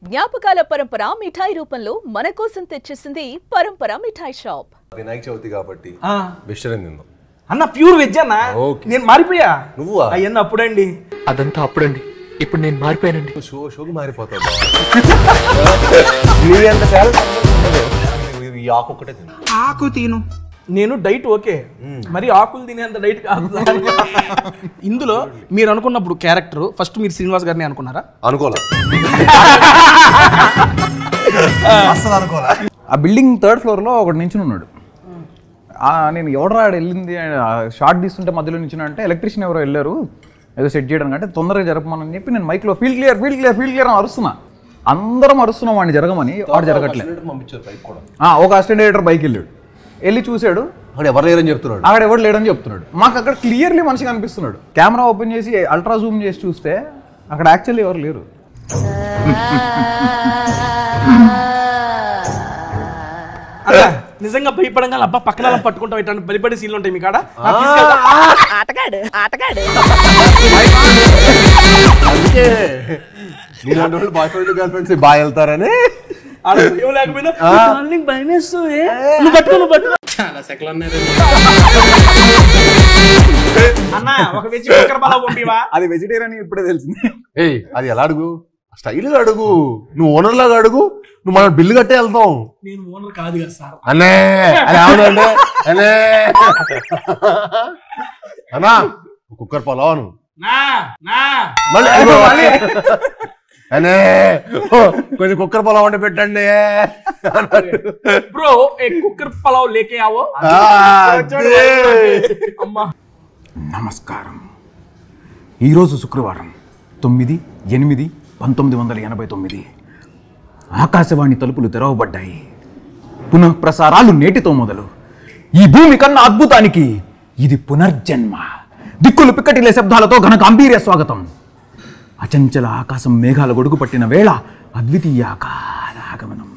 జ్ఞాపకాల పరంపర మిఠాయి రూపంలో మన కోసం తెచ్చేసింది పరంపర మిఠాయి షాప్. వినాయక చవితి కాబట్టి వెజిటేరియన్ తిందాం అన్న. ప్యూర్ వెజ్ అన్న. నేను మారిపోయా. నువ్వు అయ్యన్న అప్పుడండి. అదంతా అప్పుడండి. ఇప్పుడు నేను మారిపోయానండి. షోకి మారిపోతావు. ఆకు ఒకటే తిను. ఆకు తిను. నేను డైట్ ఓకే, మరి ఆకులు తినేంత డైట్ కాదు. ఇందులో మీరు అనుకున్నప్పుడు క్యారెక్టర్ ఫస్ట్ మీరు శ్రీనివాస్ గారిని అనుకున్నారా? అనుకోలే. ఆ బిల్డింగ్ 3rd floor లో ఒకటి నించుని ఉన్నాడు. నేను ఎవడరా వెళ్ళింది షార్ట్ తీస్తుంటే మధ్యలో నించున్నా అంటే ఎలక్ట్రీషియన్ ఎవరో వెళ్ళారు ఏదో సెట్ చేయడానికి, అంటే తొందరగా జరపమని చెప్పి నేను మైక్లో ఫీల్డ్ క్లియర్ అని అరుస్తున్నా. అందరం అరుస్తున్నాం వాడిని జరగమని, వాడు జరగట్లేదు. ఒక అసిస్టెంట్ డైరెక్టర్ బైక్ వెళ్ళి చూశాడు, అక్కడ ఎవరు లేరని చెప్తున్నాడు. అక్కడ ఎవరు లేడని చెప్తున్నాడు. మాకు అక్కడ క్లియర్లీ మనిషి కనిపిస్తున్నాడు. కెమెరా ఓపెన్ చేసి అల్ట్రా జూమ్ చేసి చూస్తే అక్కడ యాక్చువల్లీ ఎవరు లేరు. నిజంగా భయపడంగా అబ్బా పక్కన పట్టుకుంటాం ఇట్లా బలిపడే సీన్లు ఉంటాయి మీ కాడ. ఆటగాడు అందుకే నీలాంటి వాళ్ళు బాయ్ ఫ్రెండ్ గర్ల్ ఫ్రెండ్స్ బాగా వెళ్తారని అది వెజిటేరియన్ ఇప్పుడే తెలిసింది. అది ఎలా అడుగు, స్టైల్గా అడుగు, నువ్వు ఓనర్ లాగా అడుగు, నువ్వు మనం బిల్లు కట్టే వెళ్తాం. నేను ఓనర్ కాదు కదా సార్. అనే అది అవునండి అనే అన్నా కుక్కర్ పొలవాను అనే కొంచెం కుక్కర్ పొలం వండి పెట్టండి బ్రో. కుక్కర్ పలావ్ లేకే ఆవో. నమస్కారం. ఈరోజు శుక్రవారం 9/8/1989. ఆకాశవాణి తలుపులు తెరవబడ్డాయి. పునః ప్రసారాలు నేటితో మొదలు. ఈ భూమి కన్నా అద్భుతానికి ఇది పునర్జన్మ. దిక్కులు పిక్కటిలే శబ్దాలతో ఘన గాంభీర్య స్వాగతం. అచంచల ఆకాశం మేఘాల గొడుగు పట్టిన వేళ అద్వితీయాకార ఆగమనం.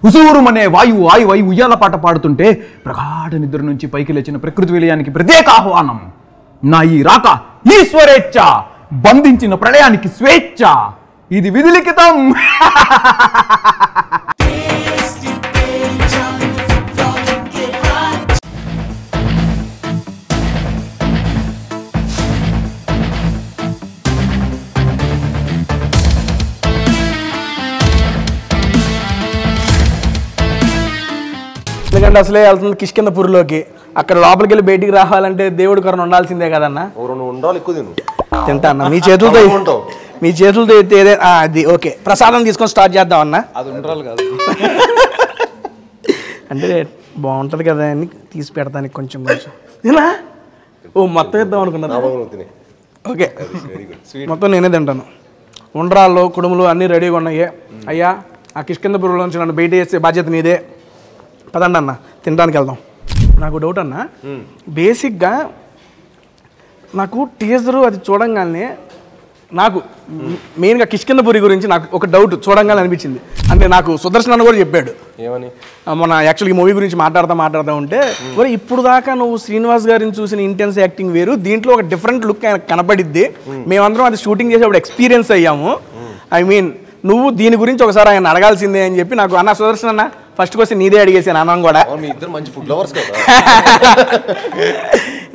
ఉసూరుమనే వాయువు ఆయువై ఉయ్యాల పాట పాడుతుంటే ప్రగాఢ నిద్ర నుంచి పైకి లేచిన ప్రకృతి విలయానికి ప్రత్యేక ఆహ్వానం. నా ఈ రాక ఈశ్వరేచ్ఛ, బంధించిన ప్రళయానికి స్వేచ్ఛ. ఇది విధిలిఖితం. ఎందుకంటే అసలే వెళ్తుంది కిష్కిందపూర్లోకి. అక్కడ లోపలికి వెళ్ళి బయటికి రావాలంటే దేవుడి కొరను ఉండాల్సిందే కదన్నా. తింటా అన్న. మీ చేతులతో ఎత్తే అది ఓకే. ప్రసాదం తీసుకొని స్టార్ట్ చేద్దాం అన్న. అది ఉండాలి కాదు అంటే బాగుంటుంది కదా అని తీసి పెడతానికి కొంచెం ఇలా మొత్తం ఇద్దాం అనుకున్నా. ఓకే మొత్తం నేనే తింటాను. ఉండ్రాళ్ళు కుడుములు అన్నీ రెడీగా ఉన్నాయి. అయ్యా ఆ కిష్కిందపూర్లో నుంచి నన్ను బయట వేసే బాధ్యత నీదే. పదండి అన్న తినడానికి వెళ్దాం. నాకు డౌట్ అన్న, బేసిక్గా నాకు టీజరు అది చూడంగానే నాకు మెయిన్గా కిష్కిందపూరి గురించి నాకు ఒక డౌట్ చూడంగానే అనిపించింది. అంటే నాకు సుదర్శన్ అన్న కూడా చెప్పాడు మొన్న యాక్చువల్గా ఈ మూవీ గురించి మాట్లాడుతూ ఉంటే, మరి ఇప్పుడు దాకా నువ్వు శ్రీనివాస్ గారిని చూసిన ఇంటెన్స్ యాక్టింగ్ వేరు, దీంట్లో ఒక డిఫరెంట్ లుక్ కనపడిద్ది. మేమందరం అది షూటింగ్ చేసేప్పుడు ఎక్స్పీరియన్స్ అయ్యాము. ఐ మీన్ నువ్వు దీని గురించి ఒకసారి ఆయన అడగాల్సిందే అని చెప్పి నాకు అన్న సుదర్శన్ అన్న ఫస్ట్ క్వశ్చన్ నీదే అడిగేసాను. అన్నం కూడా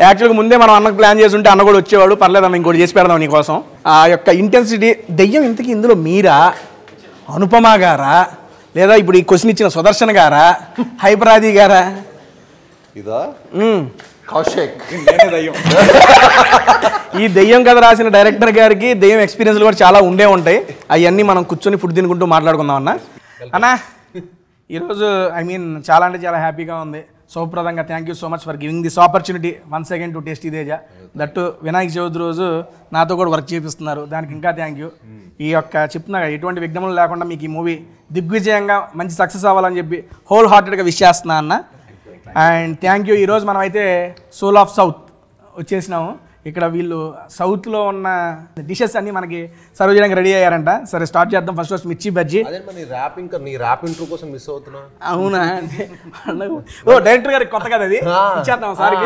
యాక్చువల్గా ముందే మనం అన్నకు ప్లాన్ చేసి ఉంటే అన్న కూడా వచ్చేవాడు. పర్లేదు అన్న ఇంకోటి చేసి పెడదాం నీకోసం. ఆ యొక్క ఇంటెన్సిటీ దెయ్యం ఇంతకీ ఇందులో మీరా, అనుపమ గారా, లేదా ఇప్పుడు ఈ క్వశ్చన్ ఇచ్చిన సుదర్శన్ గారా, హైపరాది గారా? ఈ దెయ్యం కథ రాసిన డైరెక్టర్ గారికి దెయ్యం ఎక్స్పీరియన్స్లు కూడా చాలా ఉండే ఉంటాయి. అవన్నీ మనం కూర్చొని ఫుడ్ తినుకుంటూ మాట్లాడుకుందాం అన్న. అన్నా ఈరోజు ఐ మీన్ చాలా అంటే చాలా హ్యాపీగా ఉంది. శుభప్రదంగా thank you so much for giving this opportunity once again to tasty Teja. That Vinayaka Chavithi రోజు నాతో కూడా వర్క్ చేపిస్తున్నారు, దానికి ఇంకా థ్యాంక్ యూ. ఈ యొక్క చెప్తున్నా ఎటువంటి విఘ్నములు లేకుండా మీకు ఈ మూవీ దిగ్విజయంగా మంచి సక్సెస్ అవ్వాలని చెప్పి హోల్ హార్టెడ్గా విష్ చేస్తున్నా అన్న. And thank you. ఈరోజు మనం అయితే సోల్ ఆఫ్ సౌత్ వచ్చేసినాము. ఇక్కడ వీళ్ళు సౌత్లో ఉన్న డిషెస్ అన్నీ మనకి సర్వ్ చేయడానికి రెడీ అయ్యారంట. సరే స్టార్ట్ చేద్దాం. ఫస్ట్ మిర్చి బజ్జీ. అవునా? ఓ డైరెక్టర్ గారికి కొత్త కదా అది, ఇచ్చేద్దాం సార్కి.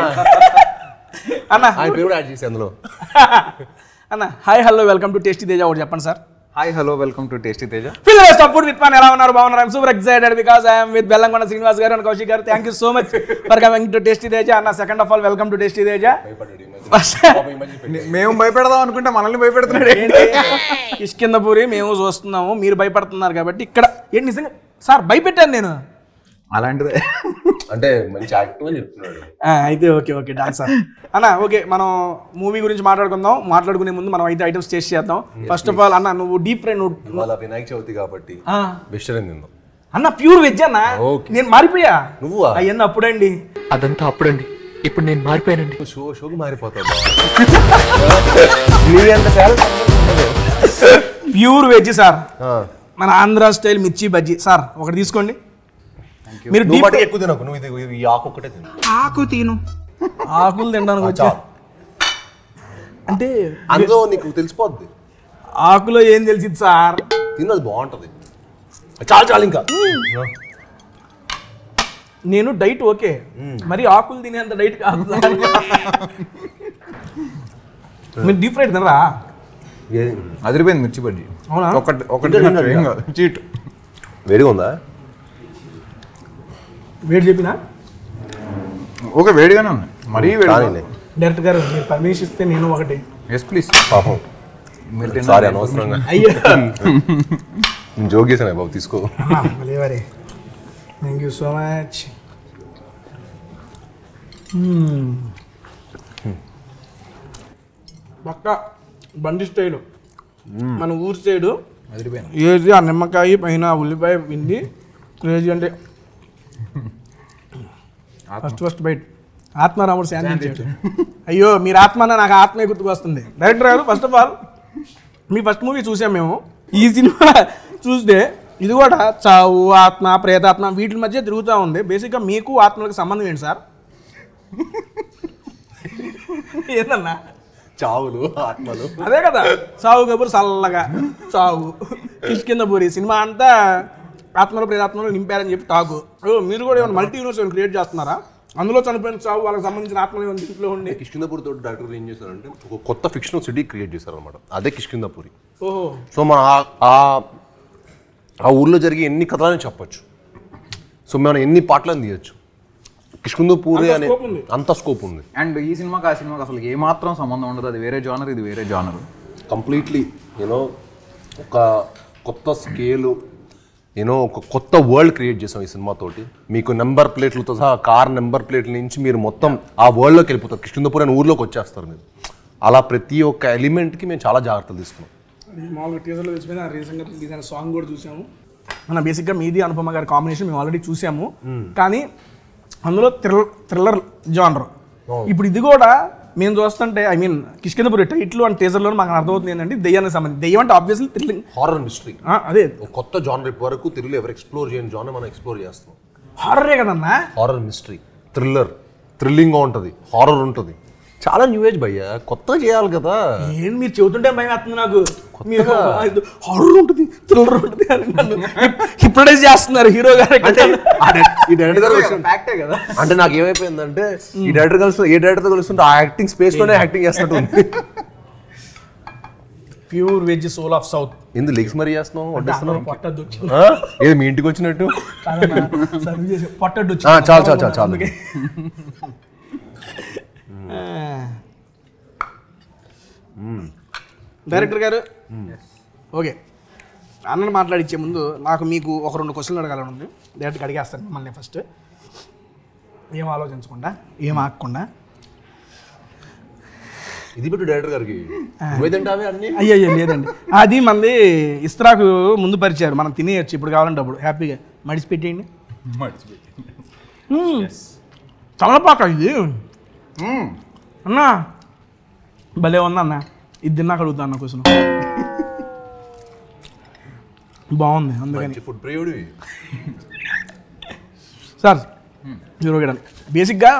అన్న hi hello welcome to tasty Teja. ఒకటి చెప్పండి sir. Hi hello welcome to tasty Teja. Fill best of food with fun. ఎలా ఉన్నారు? బాగున్నారు? I'm super excited because I'm with Bellamkonda Srinivas గారు అండ్ కౌశిక్ గారు. Thank you so much for coming to tasty Teja అన్న. Second of all welcome to tasty Teja. మేము భయపెడదాం అనుకుంటే మనల్ని భయపెడుతున్నాడు. కిష్కిందపూరి మేము చూస్తున్నాము, మీరు భయపడుతున్నారు కాబట్టి ఇక్కడ ఏంటి నిజంగా సార్ భయపెట్టాను నేను. అలాంటిదే అంటే మంచి యాక్టివ్ అని చెప్తున్నాడు. అయితే ఓకే ఓకే డాన్స్ సార్ అన్న. ఓకే మనం మూవీ గురించి మాట్లాడుకుందాం. మాట్లాడుకునే ముందు మనం అయితే ఐటమ్స్ టేస్ట్ చేద్దాం. ఫస్ట్ ఆఫ్ ఆల్ అన్న నువ్వు డీప్ ఫ్రై ఇవాళ వినాయక చవితి కాబట్టి వెజిటేరియన్ తిందాం అన్న. ప్యూర్ వెజ్ అన్న. నేను మారిపోయా. నువ్వు అయ్యన్న అప్పుడండి. అదంతా అప్పుడండి, ఇప్పుడు నేను మారిపోయానండి. షోకి మారిపోతావు. Pure veg sir. మన ఆంధ్ర స్టైల్ మిర్చి బజ్జీ సార్. ఒకటి తీసుకోండి. మీరు ఎక్కువ తినకు, నువ్వు ఇది ఈ ఆకు ఒక్కటే తిను. ఆకు తిను. ఆకులు తినడానికి వచ్చా అంటే అందులో నీకు తెలిసిపోద్ది. ఆకులో ఏం తెలిసింది సార్? తిన్నది బాగుంటది. చాలు చాలు ఇంకా. నేను డైట్ ఓకే, మరి ఆకులు తినేంత డైట్ కాదు. మీరు డీప్ ఫ్రైడ్ తినరా? అదిరిపోయింది మిర్చి బజ్జీ. అవునా? ఒకటి చీట్. వేడిగా ఉందా? వేడి చెప్పినా ఓకే, వేడిగానే ఉంది. మరీ వేడి. డైరెక్టర్ గారు మీరు పర్మిషన్ ఇస్తే నేను ఒకటి. Yes please. పాపం సారీ అనవసరంగా అయ్యో జోక్ చేసాను బాబు, తీసుకో. లేవరే. Thank you so much. పక్క బండి స్టైలు మన ఊరి సైడు ఏది ఆ నిమ్మకాయ పైన ఉల్లిపాయ పిండి క్రేజీ. అంటే ఫస్ట్ బైట్ ఆత్మారాముడు శాంతించాడు. అయ్యో మీరు ఆత్మన నాకు ఆత్మే గుర్తుకొస్తుంది. డైరెక్టర్ గారు first of all me first movie చూసాం మేము. ఈ సినిమా చూస్తే ఇది కూడా చావు, ఆత్మ, ప్రేతాత్మ వీటి మధ్య తిరుగుతూ ఉంది. బేసిక్గా మీకు ఆత్మలకు సంబంధం ఏంటి సార్? ఏందన్నా చావులు ఆత్మలు అదే కదా. చావు కబురు చల్లగా చావు. కిష్కిందపూరి సినిమా అంతా ఆత్మలు ప్రేతాత్మలు నింపారని చెప్పి టాకు. మీరు కూడా ఏమైనా మల్టీ యూనివర్స్ క్రియేట్ చేస్తున్నారా? అందులో చనిపోయిన చావు వాళ్ళకి సంబంధించిన ఆత్మలు ఏమైనా ఇంట్లో ఉండి. కిష్కిందపూరి తోటి డైరెక్టర్ ఏం చేశారంటే ఒక కొత్త ఫిక్షనల్ సిటీ క్రియేట్ చేశారనమాట. అదే కిష్కిందపూరి. ఓహో. సో మన ఆ ఊర్లో జరిగే ఎన్ని కథలని చెప్పచ్చు. సో మనం ఎన్ని పాటలను తీయచ్చు. కిష్కిందపూరి అనే అంత స్కోప్ ఉంది. అండ్ ఈ సినిమాకి ఆ సినిమాకి అసలు ఏమాత్రం సంబంధం ఉండదు. అది వేరే జానర్, ఇది వేరే జానర్. కంప్లీట్లీ యూనో ఒక కొత్త స్కేలు, యూనో ఒక కొత్త వరల్డ్ క్రియేట్ చేసాం ఈ సినిమాతోటి. మీకు నెంబర్ ప్లేట్లతో సహా కార్ నెంబర్ ప్లేట్ల నుంచి మీరు మొత్తం ఆ వరల్డ్లోకి వెళ్ళిపోతారు. కిష్కిందపూరి అనే ఊర్లోకి వచ్చేస్తారు మీరు. అలా ప్రతి ఒక్క ఎలిమెంట్కి మేము చాలా జాగ్రత్తలు తీసుకున్నాం. మామూలుగా టీజర్లో తెలిసిపోయిన రీసెంట్గా రిలీజ్ అయిన సాంగ్ కూడా చూసాము. మన బేసిక్గా మీది అనుపమ గారి కాంబినేషన్ మేము ఆల్రెడీ చూసాము. కానీ అందులో థ్రిల్లర్ జానర్. ఇప్పుడు ఇది కూడా మేము చూస్తుంటే I mean Kishkindhapuri title and టీజర్లో మాకు అర్థమవుతుంది ఏంటంటే దెయ్యానికి సంబంధించి. దెయ్యం అంటే ఆబ్వియస్లీ థ్రిల్లింగ్, హారర్ మిస్టరీ. అదే కొత్త జానర్ వరకు తెలుగులో ఎవరు ఎక్స్ప్లోర్ చేయని జానర్ మనం ఎక్స్ప్లోర్ చేస్తాం. హారరే కదన్నా. హారర్ మిస్టరీ, థ్రిల్లర్, థ్రిల్లింగ్గా ఉంటుంది, హారర్ ఉంటుంది. చాలా న్యూ ఏజ్ భయ్యా, కొత్తగా చేయాలి కదా. ఏం మీరు చెబుతుంటే భయం వేస్తుంది నాకు. హారర్ ఉంటుంది, థ్రిల్లర్ ఉంటుంది అని హిప్నటైజ్ చేస్తున్నారు హీరో గారు. ఈ డైరెక్టర్ గారు ఫ్యాక్టే కదా. అంటే నాకు ఏమైపోయిందంటే ఈ డైరెక్టర్ కలిసి ఏ డైరెక్టర్ కలుస్తుంటే ఆ యాక్టింగ్ స్పేస్ లోనే యాక్టింగ్ చేస్తున్నట్టు ఉంది. Pure veg soul of South. ఎందుకు లెగ్స్ మరీ చేస్తున్నావు, వడ్డిస్తున్నావు? పొట్టద్దు వచ్చింది. ఏది మీ ఇంటికి వచ్చినట్టు? పొట్టద్దు చాలు చాలు చాలు చాలు. డైరెక్టర్ గారు ఓకే అన్నని మాట్లాడించే ముందు నాకు మీకు ఒక 2 క్వశ్చన్లు అడగాలని ఉంది. డైరెక్ట్గా అడిగేస్తాను మిమ్మల్ని. ఫస్ట్ ఏం ఆలోచించకుండా, ఏం ఆగకుండా. ఇది పెట్టు డైరెక్టర్ గారికి. అయ్యో లేదండి, అది మంది ఇస్త్రాకు ముందు పరిచారు, మనం తినేయచ్చు ఇప్పుడు కావాలంటే అప్పుడు హ్యాపీగా మడిచి పెట్టేయండి. తమలపాక ఇది అన్నా భలే ఉంది అన్న. ఇది తిన్నాక అడుగుతా అన్న క్వశ్చన్. బాగుంది అందుకని. ఫుడ్ ప్రియుడు సార్ హీరో బేసిక్గా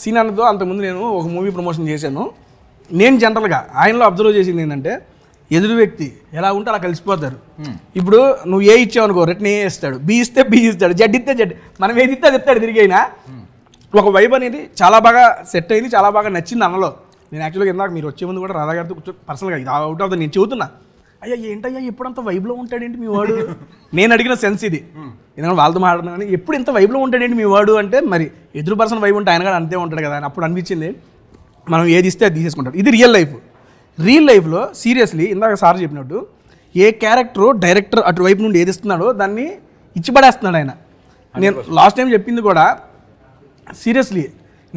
సీన్ అన్నతో అంతకుముందు నేను ఒక మూవీ ప్రమోషన్ చేశాను. నేను జనరల్గా ఆయనలో అబ్జర్వ్ చేసింది ఏంటంటే ఎదురు వ్యక్తి ఎలా ఉంటే అలా కలిసిపోతారు. ఇప్పుడు నువ్వు ఏ ఇచ్చావు అనుకో రిటర్న్ ఏ ఇస్తాడు, బి ఇస్తే బి ఇస్తాడు, జడ్ ఇస్తే జడ్, మనం ఏది ఇస్తే అది ఇస్తాడు తిరిగి. అయినా ఒక వైబ్ అనేది చాలా బాగా సెట్ అయింది, చాలా బాగా నచ్చింది అన్నలో. నేను యాక్చువల్గా ఇందాక మీరు వచ్చే ముందు కూడా రాధా గారితో పర్సనల్గా ఇది అవుట్ ఆఫ్ ద నేను చెబుతున్నా అయ్యా ఏంటయ్యా ఎప్పుడంత వైబ్లో ఉంటాడేంటి మీ వాడు నేను అడిగిన సెన్స్ ఇది ఎందుకంటే వాళ్ళతో మాట్లాడుతున్నాను కానీ ఎప్పుడు ఇంత వైబ్లో ఉంటాడేంటి మీ వాడు అంటే మరి ఎదురు పర్సన్ వైబ్ ఉంటే ఆయన కూడా అంతే ఉంటాడు కదా అని అప్పుడు అనిపించింది మనం ఏది ఇస్తే అది తీసేసుకుంటాడు. ఇది రియల్ లైఫ్లో సీరియస్లీ ఇందాక సార్ చెప్పినట్టు ఏ క్యారెక్టర్ డైరెక్టర్ అటువైపు నుండి ఏది ఇస్తున్నాడో దాన్ని ఇచ్చిపడేస్తున్నాడు ఆయన. నేను లాస్ట్ టైం చెప్పింది కూడా సీరియస్లీ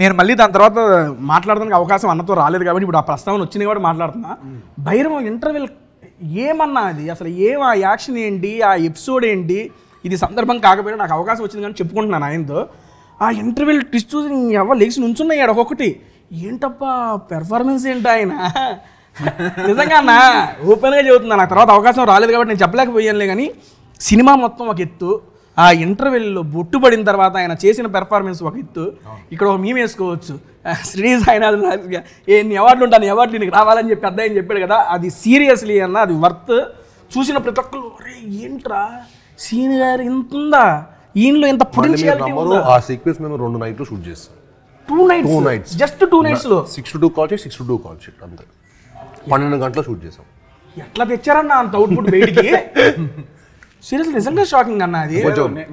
నేను మళ్ళీ దాని తర్వాత మాట్లాడడానికి అవకాశం అన్నతో రాలేదు కాబట్టి ఇప్పుడు ఆ ప్రస్తావన వచ్చింది కూడా మాట్లాడుతున్నా. భైరవం ఇంటర్వెల్ ఏమన్నా అది అసలు ఆ యాక్షన్ ఏంటి, ఆ ఎపిసోడ్ ఏంటి, ఇది సందర్భం కాకపోయినా నాకు అవకాశం వచ్చింది కానీ చెప్పుకుంటున్నాను ఆయనతో. ఆ ఇంటర్వెల్ ట్విస్ట్ చూసి ఎవరు లేచి నుంచున్నాయి ఒక్కొక్కటి. ఏంటప్పా పెర్ఫార్మెన్స్ ఏంటి ఆయన నిజంగా అన్న ఓపెన్గా చెబుతున్నా. నాకు తర్వాత అవకాశం రాలేదు కాబట్టి నేను చెప్పలేకపోయానులే కానీ సినిమా మొత్తం ఒక ఎత్తు, ఆ ఇంటర్వెల్లో బొట్టుబడిన తర్వాత ఆయన చేసిన పెర్ఫార్మెన్స్ ఒక ఎత్తు. ఇక్కడ ఒక మేము వేసుకోవచ్చు శ్రీనివాస్ ఆయన ఎన్ని అవార్డులు ఉంటాను అవార్డులు నీకు రావాలని చెప్పి అర్థం చెప్పాడు కదా, అది సీరియస్లీ అన్న అది వర్త్. చూసిన ప్రతి ఒక్కరు అరే ఏంట్రా సీన్ గారు ఇంత ఉందా, ఈయనలో ఇంత పొటెన్షియాలిటీ ఉందా. ఆ సీక్వెన్స్ మేము 2 నైట్లు షూట్ చేస్తాం. 2 nights జస్ట్ 2 nights లో 6 to 2 call sheet 6 to 2 call sheet అంతే 12 గంటలు షూట్ చేసాం. ఎట్లా తెచ్చారన్న అంత అవుట్పుట్ బయటికి సీరియస్లీ నిజంగా షాకింగ్ అన్న. అది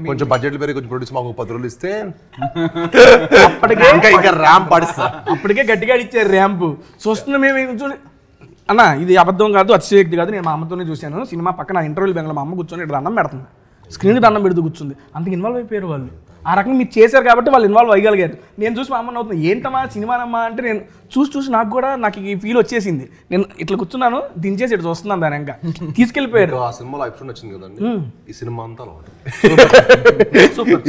కొంచెం బడ్జెట్లు పెరిగి కొంచెం ప్రొడ్యూస్ మాకు 10 రోజులు ఇస్తే అప్పటికే ఇంకా ర్యాంప్ పడిస్తా అప్పటికే గట్టిగా ఇచ్చారు ర్యాంప్. చూస్తున్నా మేము చూసి అన్న ఇది అబద్ధం కాదు అతిశయోక్తి కాదు, నేను మా అమ్మతోనే చూశాను. సినిమా పక్కన ఇంటర్వ్యూలు బెంగళూరు మా అమ్మ కూర్చొని ఇక్కడ దండం పెడుతుంది, స్క్రీన్కి దండం పెడుతూ కూర్చుంది. అంతకు ఇన్వాల్వ్ అయిపోయారు వాళ్ళు. ఆ రకంగా మీరు చేశారు కాబట్టి వాళ్ళు ఇన్వాల్వ్ అయ్యగలిగారు. నేను చూసి మా అమ్మని అవుతుంది ఏంటమ్మా సినిమానమ్మా అంటే నేను చూసి నాకు ఈ ఫీల్ వచ్చేసింది. నేను ఇట్లా కూర్చున్నాను దించేసి ఇట్లా చూస్తున్నాను దాని ఇంకా తీసుకెళ్ళిపోయారు. ఆ సినిమాలో ఎపిసోడ్ వచ్చింది కదండి, ఈ సినిమా అంతా అలా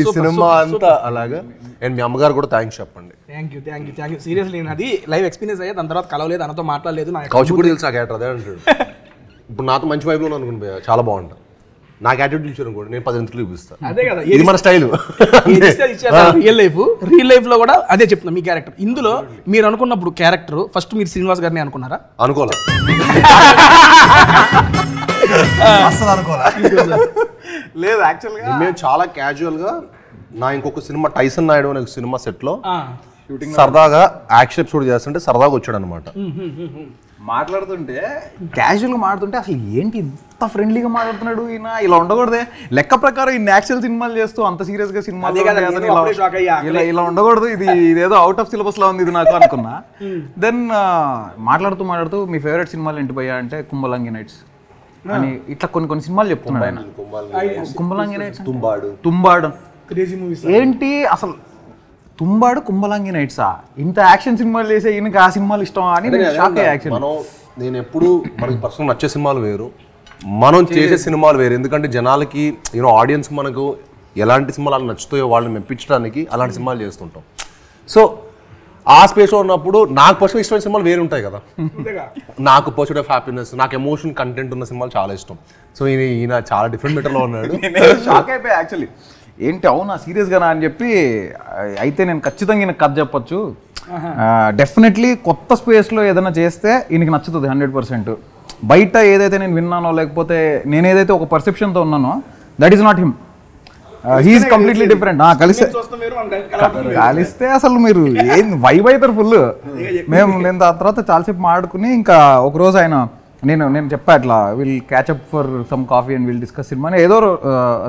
ఈ సినిమా అంతా అలాగా. అండ్ మీ అమ్మగారు కూడా థ్యాంక్స్ చెప్పండి. Thank you seriously. నేను అది లైవ్ ఎక్స్పీరియన్స్ అయ్యా, దాని తర్వాత కలవలేదు, అన్నతో మాట్లాడలేదు. కౌశిక్ కూడా తెలుసు ఆ క్యారెక్టర్ అదే అంటాడు. ఇప్పుడు నాతో మంచి వైపులో అనుకుని చాలా బాగుంటా. నాకు యాటిట్యూడ్ ఇచ్చారు కూడా నేను 10 ఇంటికి చూపిస్తాను. అదే కదా ఇది మన స్టైల్. రియల్ లైఫ్ లో కూడా అదే చెప్తున్నా. మీ క్యారెక్టర్ ఇందులో మీరు అనుకున్నప్పుడు క్యారెక్టర్ ఫస్ట్ మీరు శ్రీనివాస్ గారిని అనుకున్నారా? అనుకోలే అసలు అనుకోలే. లేదు యాక్చువల్గా మేము చాలా క్యాజువల్ గా నా ఇంకొక సినిమా టైసన్ నాయుడు అనే సినిమా సెట్ లో సరదాగా యాక్షన్ ఎపిసోడ్ చేస్తుంటే సరదాగా వచ్చాడు అనమాట. మాట్లాడుతుంటే క్యాజువల్గా మాట్లాడుతుంటే అసలు ఏంటి ఇంత ఫ్రెండ్లీగా మాట్లాడుతున్నాడు ఈయన, ఇలా ఉండకూడదే. లెక్క ప్రకారం ఇన్ని యాక్షన్ సినిమాలు చేస్తూ అంత సీరియస్గా సినిమాలు ఇలా ఉండకూడదు, ఇదేదో అవుట్ ఆఫ్ సిలబస్ లో ఉంది ఇది నాకు అనుకున్నా. దెన్ మాట్లాడుతూ మీ ఫేవరెట్ సినిమాలు ఏంటి భయ్యా అంటే కుంభలంగి నైట్స్ అని ఇట్లా కొన్ని సినిమాలు చెప్తున్నాడు ఆయన. కుంభలంగి నైట్స్, తుంబాడు ఏంటి అసలు తుంబాడు కుంభలంగి నైట్సా, ఇంత యాక్షన్ సినిమాలు చేసే ఈయనకి ఆ సినిమాలు ఇష్టం అని షాక్ అయ్యా. నేను ఎప్పుడు మనకి పర్సనల్ నచ్చే సినిమాలు వేరు, మనం చేసే సినిమాలు వేరు. ఎందుకంటే జనాలకి ఆడియన్స్ మనకు ఎలాంటి సినిమాలు అలా నచ్చుతాయో వాళ్ళని మెప్పించడానికి అలాంటి సినిమాలు చేస్తుంటాం. సో ఆ స్పేస్లో ఉన్నప్పుడు నాకు పర్సనల్ ఇష్టమైన సినిమాలు వేరు ఉంటాయి కదా. నాకు పర్సూట్ ఆఫ్ హ్యాపీనెస్, నాకు ఎమోషన్ కంటెంట్ ఉన్న సినిమాలు చాలా ఇష్టం. సో ఈయన చాలా డిఫరెంట్ మెటర్లో ఉన్నాడు. షాక్ అయిపోయా యాక్చువల్లీ. ఏంటి అవునా సీరియస్గానా అని చెప్పి. అయితే నేను ఖచ్చితంగా ఈయనకు కథ చెప్పొచ్చు. డెఫినెట్లీ కొత్త స్పేస్లో ఏదైనా చేస్తే ఈయనకి నచ్చుతుంది 100%. బయట ఏదైతే నేను విన్నానో లేకపోతే నేను ఏదైతే ఒక పర్సెప్షన్తో ఉన్నానో that is not him. He is completely different. కలిస్తే అసలు మీరు ఏం వైబ్ అవుతారు ఫుల్. నేను దాని తర్వాత చాలాసేపు మాట్లాడుకుని ఇంకా ఒకరోజు ఆయన నేను చెప్పా ఇట్లా will catch up for some coffee and will discuss cinema అని. ఏదో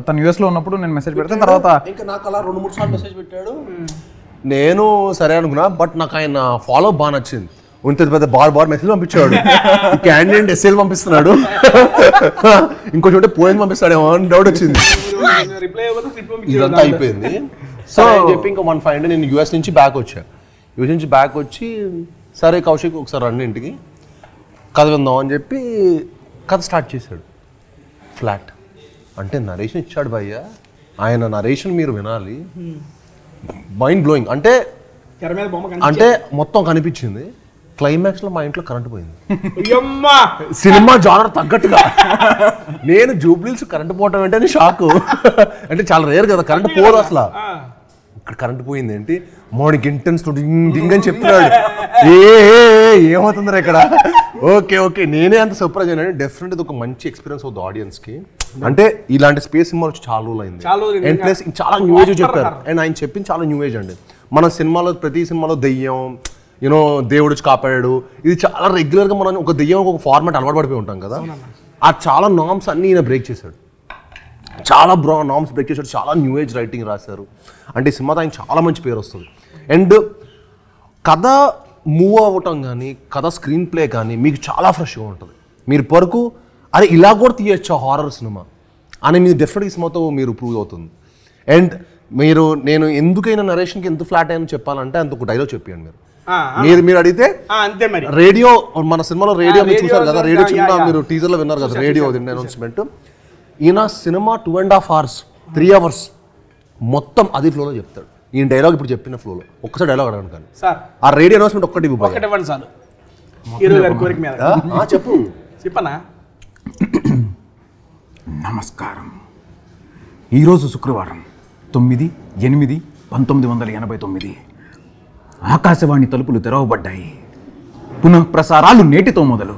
తను యూఎస్లో ఉన్నప్పుడు నేను మెసేజ్ పెడితే తర్వాత ఇంకా నాకు అలా 2-3 సార్లు మెసేజ్ పెట్టాడు. నేను సరే అనుకున్నా, బట్ నాకు ఆయన ఫాలో బాగా నచ్చింది. ఇంత పెద్ద బార్ మెసేజ్ పంపించాడు, క్యాండిడేట్ ఎస్ఎల్ పంపిస్తున్నాడు, ఇంకో చోట పోయింది పంపిస్తాడేమో అని డౌట్ వచ్చింది. ఇదంతా అయిపోయింది. సో చెప్పి ఇంకా 1 5 నేను యూఎస్ నుంచి బ్యాక్ వచ్చి సరే కౌశిక్ ఒకసారి రండి ఇంటికి కథ విందాం అని చెప్పి కథ స్టార్ట్ చేశాడు. ఫ్లాట్ అంటే నరేషన్ ఇచ్చాడు భయ్య, ఆయన నరేషన్ మీరు వినాలి, మైండ్ బ్లోయింగ్. అంటే మొత్తం కనిపించింది. క్లైమాక్స్ లో మా ఇంట్లో కరెంట్ పోయింది. సినిమా జానర్ తగ్గట్టుగా నేను జూబ్లీస్ కరెంట్ పోవటం ఏంటని షాక్. అంటే చాలా రేర్ కదా కరెంట్ పోదు అసలు. ఇక్కడ కరెంట్ పోయింది ఏంటి, మార్నింగ్ ఇంటెన్స్ డింగ్ అని చెప్తున్నాడు. ఏమవుతుందిరా ఇక్కడ. ఓకే నేనే అంత సర్ప్రైజ్ అయినా. డెఫినెట్ ఇది ఒక మంచి ఎక్స్పీరియన్స్ అవుతుంది ఆడియన్స్ కి. అంటే ఇలాంటి స్పేస్ సినిమా వచ్చి చాలా రోజులు అయింది. అండ్ ప్లస్ చాలా న్యూ ఏజ్ చెప్పారు. అండ్ ఆయన చెప్పింది చాలా న్యూ ఏజ్ అండి. మన సినిమాలో ప్రతి సినిమాలో దెయ్యం దేవుడు వచ్చి కాపాడాడు, ఇది చాలా రెగ్యులర్గా మనం ఒక దెయ్యం ఒక ఫార్మాట్ అలవాటు పడిపోయి ఉంటాం కదా. ఆ చాలా నామ్స్ అన్నీ ఈయన బ్రేక్ చేశాడు, చాలా నామ్స్ బ్రేక్ చేశాడు, చాలా న్యూ ఏజ్ రైటింగ్ రాశారు. అంటే ఈ సినిమాతో ఆయన చాలా మంచి పేరు వస్తుంది. అండ్ కథ మూవ్ అవ్వటం కానీ కథ స్క్రీన్ ప్లే కానీ మీకు చాలా ఫ్రెష్గా ఉంటుంది. మీరు పరకు అరే ఇలా కూడా తీయచ్చు హారర్ సినిమా అని మీరు డెఫినెట్గా ఈ సినిమాతో మీరు ప్రూవ్ అవుతుంది. అండ్ నేను ఎందుకైనా నరేషన్కి ఎంత ఫ్లాట్ అయ్యని చెప్పాలంటే అంత ఒక డైలాగ్ చెప్పాను మీరు అడిగితే అంతే మరి. రేడియో మన సినిమాలో రేడియో మీరు చూసారు కదా, రేడియో చిన్న మీరు టీజర్లో విన్నారు కదా, రేడియో అనౌన్స్మెంట్. ఈయన సినిమా 2.5 hours 3 hours మొత్తం అది ఫ్లోలో చెప్తాడు. ఈయన డైలాగ్ ఇప్పుడు చెప్పిన ఫ్లోలో ఒక్కసారి డైలాగ్ అడగను కానీ ఆ రేడియో అనౌన్స్మెంట్ ఒక్కటి చెప్పు చెప్పనా. నమస్కారం. ఈరోజు శుక్రవారం 9/8/1989 ఆకాశవాణి తలుపులు తెరవబడ్డాయి. పునః ప్రసారాలు నేటితో మొదలు.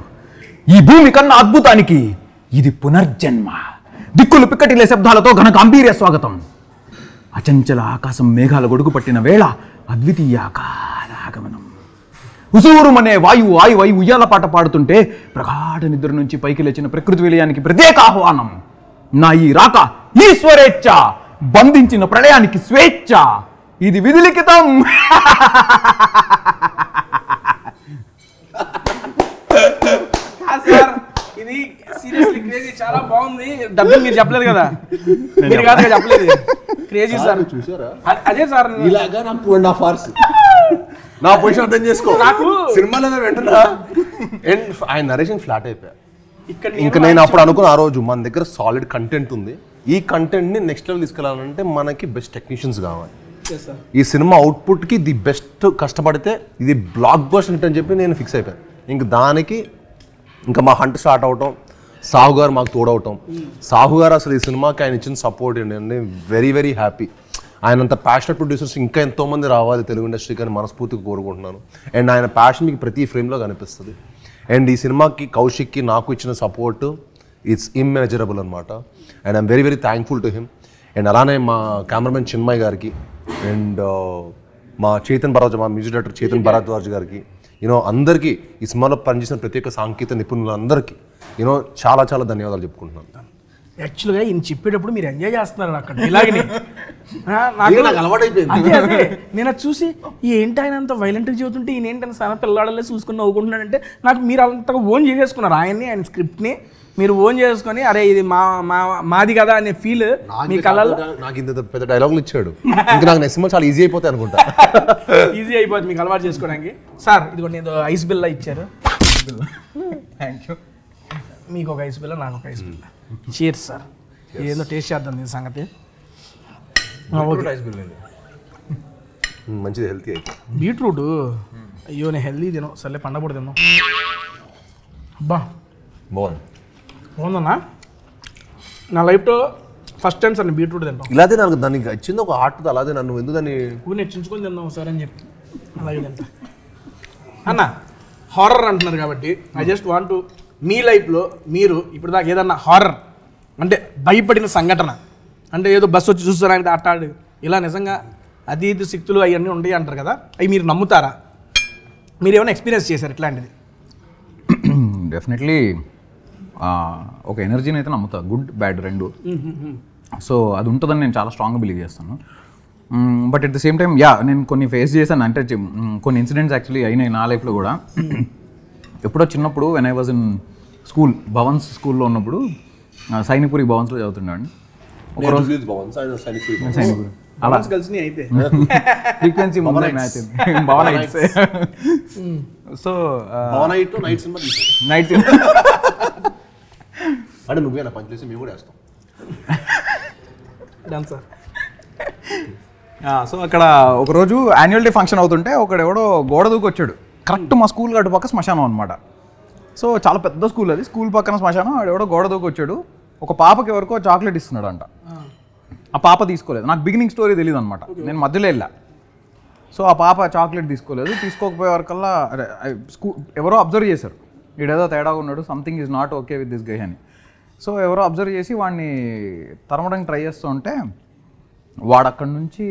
ఈ భూమి కన్నా అద్భుతానికి ఇది పునర్జన్మ. దిక్కులు పిక్కటిలే శబ్దాలతో ఘన గాంభీర్య స్వాగతం. అచంచల ఆకాశం మేఘాల గొడుగు పట్టిన వేళ అద్వితీయ ఆకారాగమనం. ఉసూరుమనే వాయువు ఆయువై ఉయ్యాల పాట పాడుతుంటే ప్రగాఢ నిద్ర నుంచి పైకి లేచిన ప్రకృతి విలయానికి ప్రత్యేక ఆహ్వానం. నా ఈ రాక ఈశ్వరేచ్ఛ, బంధించిన ప్రళయానికి స్వేచ్ఛ. ఇది విధిలిఖితం. ఇది సీరియస్లీ క్రేజీ, చాలా బాగుంది. డబ్బింగ్ మీరు చెప్పలేదు కదా, మీరు కాదు చెప్పలేదు. క్రేజీ సార్, చూసారా? అదే సార్ ఇలాగా నాకు 2.5 hours నా పొజిషన్ అర్థం చేసుకో. నాకు సినిమాలో వెంటనే ఆయన నరేషన్ ఫ్లాట్ అయిపోయా. ఇంకా నేను అప్పుడు అనుకున్న ఆ రోజు మన దగ్గర సాలిడ్ కంటెంట్ ఉంది, ఈ కంటెంట్ని నెక్స్ట్ లెవెల్ తీసుకెళ్ళాలంటే మనకి బెస్ట్ టెక్నీషియన్స్ కావాలి. ఈ సినిమా అవుట్పుట్కి ది బెస్ట్ కష్టపడితే ఇది బ్లాక్ బస్టర్ హిట్ అని చెప్పి నేను ఫిక్స్ అయిపోయాను. ఇంక దానికి ఇంకా మా హంట్ స్టార్ట్ అవటం, సాహు గారు మాకు తోడవటం. సాహు గారు అసలు ఈ సినిమాకి ఆయన ఇచ్చిన సపోర్ట్ ఏంటంటే వెరీ వెరీ హ్యాపీ. ఆయనంత ప్యాషనెట్ ప్రొడ్యూసర్స్ ఇంకా ఎంతోమంది రావాలి తెలుగు ఇండస్ట్రీకి అని మనస్ఫూర్తిగా కోరుకుంటున్నాను. అండ్ ఆయన ప్యాషన్ మీకు ప్రతి ఫ్రేమ్లో కనిపిస్తుంది. అండ్ ఈ సినిమాకి కౌశిక్కి నాకు ఇచ్చిన సపోర్ట్ ఇట్స్ ఇమ్మెజరబుల్ అనమాట. And I'm very very thankful to him. And అలానే మా కెమెరామెన్ చిన్మయ్ గారికి అండ్ మా మా మ్యూజిక్ డైరెక్టర్ చేతన్ భరద్వాజ్ గారికి, అందరికీ ఈ సినిమాలో పనిచేసిన ప్రత్యేక సాంకేతిక నిపుణులందరికీ చాలా చాలా ధన్యవాదాలు చెప్పుకుంటున్నాను. యాక్చువల్గా ఈయన చెప్పేటప్పుడు మీరు ఎంజాయ్ చేస్తున్నారు అక్కడ ఇలాగని నాకు అలవాటైపోయింది. నేను అది చూసి ఏంటి ఆయన అంత వైలెంట్గా చెబుతుంటే ఈయన ఏంటని సన పిల్లాడలే చూసుకుని నవ్వుకుంటున్నాడంటే నాకు మీరు అంతగా ఓన్ చేసేసుకున్నారు ఆయన్ని, ఆయన స్క్రిప్ట్ని మీరు ఓన్ చేసుకొని అరే ఇది మాది కదా అనే ఫీల్ మీ కళలో. నాకు ఇంత పెద్ద డైలాగులు ఇచ్చాడు, ఇంకా నాకు నెక్స్ట్ సినిమా చాలా ఈజీ అయిపోతాయి అనుకుంటా. ఈజీ అయిపోతుంది మీకు అలవాటు చేసుకోవడానికి. సార్ ఇదిగోండి ఏదో ఐస్ బిల్లా ఇచ్చారు. Thank you. మీకు ఒక ఐస్ బిల్ల, నాకు ఒక ఐస్ బిల్ల. Cheers sir. ఏదో టేస్ట్ చేద్దాం దీని సంగతి. మంచిది, హెల్తీ అయితే. బీట్రూట్ అయ్యో నేను హెల్తీ తిను, సర్లే పండగపూట తిన్నాం. అబ్బా బాగుందన్నా. నా లైఫ్లో ఫస్ట్ టైం సార్ నేను బీట్రూట్ తింటాం. ఇలాగే నాకు దానికి వచ్చింది ఒక ఆర్ట్, అలాగే నన్ను ఎందుకు దాన్ని నెచ్చించుకొని తిందాం సార్ అని చెప్పి అలాగే తింటా. అన్న హారర్ అంటున్నారు కాబట్టి I just want to me లైఫ్లో మీరు ఇప్పుడు దాకా ఏదన్నా హారర్ అంటే భయపడిన సంఘటన అంటే ఏదో బస్సు వచ్చి చూస్తారంటే అట్టాడు ఇలా నిజంగా అది ఇది శక్తులు అవన్నీ ఉంటాయి అంటారు కదా, అవి మీరు నమ్ముతారా? మీరు ఏమైనా ఎక్స్పీరియన్స్ చేశారు ఇట్లాంటిది? డెఫినెట్లీ ఒక ఎనర్జీని అయితే నమ్ముతా, గుడ్ బ్యాడ్ రెండు. సో అది ఉంటుందని నేను చాలా స్ట్రాంగ్గా బిలీవ్ చేస్తాను. But at the same time నేను కొన్ని ఫేస్ చేశాను. అంటే కొన్ని ఇన్సిడెంట్స్ యాక్చువల్లీ అయినాయి నా లైఫ్లో కూడా. ఎప్పుడో చిన్నప్పుడు when I was in school, Bhavan's స్కూల్లో ఉన్నప్పుడు సైనిక్పురి భవన్స్లో చదువుతుండేవాడిని. ఒకరోజు సైనిక్పురి అలా అయితే frequency Bhavan nights. So night అంటే నువ్వేనా పని చేసి మేము కూడా వేస్తాం. సో అక్కడ ఒకరోజు యాన్యువల్ డే ఫంక్షన్ అవుతుంటే ఒకడెవడో గోడ దూకి వచ్చాడు. కరెక్ట్ మా స్కూల్ గడ్డు పక్క శ్మశానం అనమాట. సో చాలా పెద్ద స్కూల్ అది, స్కూల్ పక్కన శ్మశానం. ఆడెవడో గోడ దూకి వచ్చాడు, ఒక పాపకి ఎవరికో చాక్లెట్ ఇస్తున్నాడు అంట. ఆ పాప తీసుకోలేదు. నాకు బిగినింగ్ స్టోరీ తెలియదు అనమాట, నేను మధ్యలో వెళ్ళా. సో ఆ పాప చాక్లెట్ తీసుకోకపోయే వరకల్లా ఎవరో అబ్జర్వ్ చేశారు, వీడేదో తేడాగా ఉన్నాడు, something is not okay with this guy అని. సో ఎవరో అబ్జర్వ్ చేసి వాడిని తరమడానికి ట్రై చేస్తూ ఉంటే వాడు అక్కడి నుంచి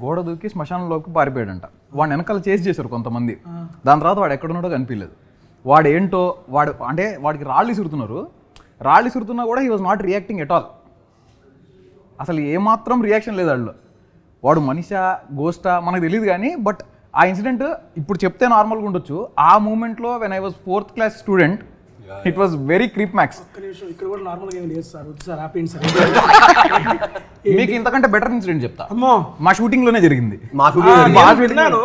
గోడ దూకి శ్మశానంలోకి పారిపోయాడంట. వాడిని వెనకాల చేసి చేశారు కొంతమంది. దాని తర్వాత వాడు ఎక్కడున్నాడో కనిపించలేదు. వాడు ఏంటో అంటే వాడికి రాళ్ళు ఇసురుతున్నారు, రాళ్ళు ఇసురుతున్నా కూడా he was not reacting at all. అసలు ఏమాత్రం రియాక్షన్ లేదు వాళ్ళు. వాడు మనిషా గోస్టా మనకు తెలియదు కానీ బట్ ఆ ఇన్సిడెంట్ ఇప్పుడు చెప్తే నార్మల్గా ఉండొచ్చు. ఆ మూమెంట్లో when I was 4th class student it was very creep max. ఇక్కడ కూడా నార్మల్గా ఏం లేదు సార్, సార్ ఆపేయండి సార్. మీకు ఇంతకంటే బెటర్ ఇన్సిడెంట్ చెప్తా. అమ్మో మా షూటింగ్లోనే జరిగింది. విన్నాను.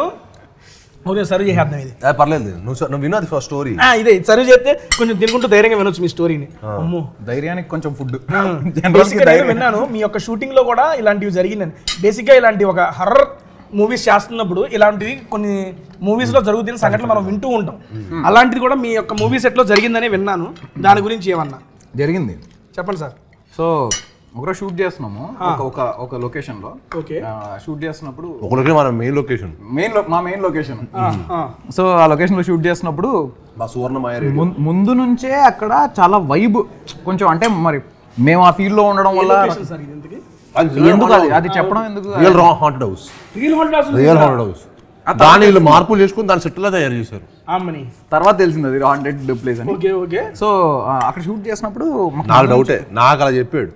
ఓకే సర్వ్ చేద్దాం ఇది. పర్లేదు, నువ్వు విన్నది ఫస్ట్ స్టోరీ. ఇదే సర్వ్ చేస్తే కొంచెం తినుకుంటూ ధైర్యంగా వినొచ్చు మీ స్టోరీని. అమ్మో ధైర్యానికి కొంచెం ఫుడ్. విన్నాను మీ యొక్క షూటింగ్ లో కూడా ఇలాంటివి జరిగిందని. బేసిక్ గా ఇలాంటి ఒక హర్రర్ మూవీస్ చేస్తున్నప్పుడు ఇలాంటివి కొన్ని మూవీస్ లో జరుగుతున్న సంఘటనలు మనం వింటూ ఉంటాం. అలాంటిది కూడా మీ యొక్క మూవీ సెట్ లో జరిగిందని విన్నాను. దాని గురించి ఏమన్నా జరిగింది చెప్పండి సార్. సో ఒకరోజు షూట్ చేస్తున్నాము ఒక లొకేషన్ లో. ఓకే షూట్ చేస్తున్నప్పుడు మన మెయిన్ లొకేషన్ మా మెయిన్ లొకేషన్. సో ఆ లొకేషన్ లో షూట్ చేస్తున్నప్పుడు ముందు నుంచే అక్కడ చాలా వైబ్ కొంచెం, అంటే మరి మేము ఆ ఫీల్డ్ లో ఉండడం వల్ల ఎందుకు అది చెప్పడం ఎందుకు, real haunted house, real haunted house. దాని వీళ్ళు మార్పులు చేసుకుని దాని సెట్ లా తయారు చేశారు. తర్వాత తెలిసింది అది హాంటెడ్ ప్లేస్ అని. సో అక్కడ షూట్ చేసినప్పుడు నాకు డౌటే, నాకు అలా చెప్పాడు.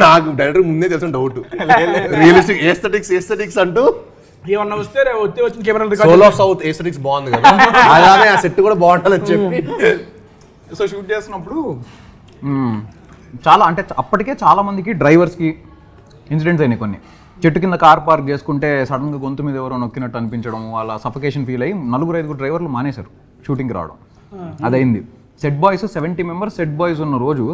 నాకు డైరెక్టర్ ముందే తెలిసిన డౌట్. రియలిస్టిక్ ఏస్థెటిక్స్ అంటూ ఏమన్నా వస్తే వచ్చిన camera soul of South aesthetics బాగుంది కదా, అలానే ఆ సెట్ కూడా బాగుంటుందని చెప్పి. సో షూట్ చేసినప్పుడు చాలా, అంటే అప్పటికే చాలా మందికి డ్రైవర్స్కి ఇన్సిడెంట్స్ అయినాయి కొన్ని. చెట్టు కింద కార్ పార్క్ చేసుకుంటే సడన్గా గొంతు మీద ఎవరో నొక్కినట్టు అనిపించడం, వాళ్ళ సఫకేషన్ ఫీల్ అయ్యి 4-5 డ్రైవర్లు మానేశారు షూటింగ్కి రావడం. అదైంది. Set boys 70 members set boys ఉన్న రోజు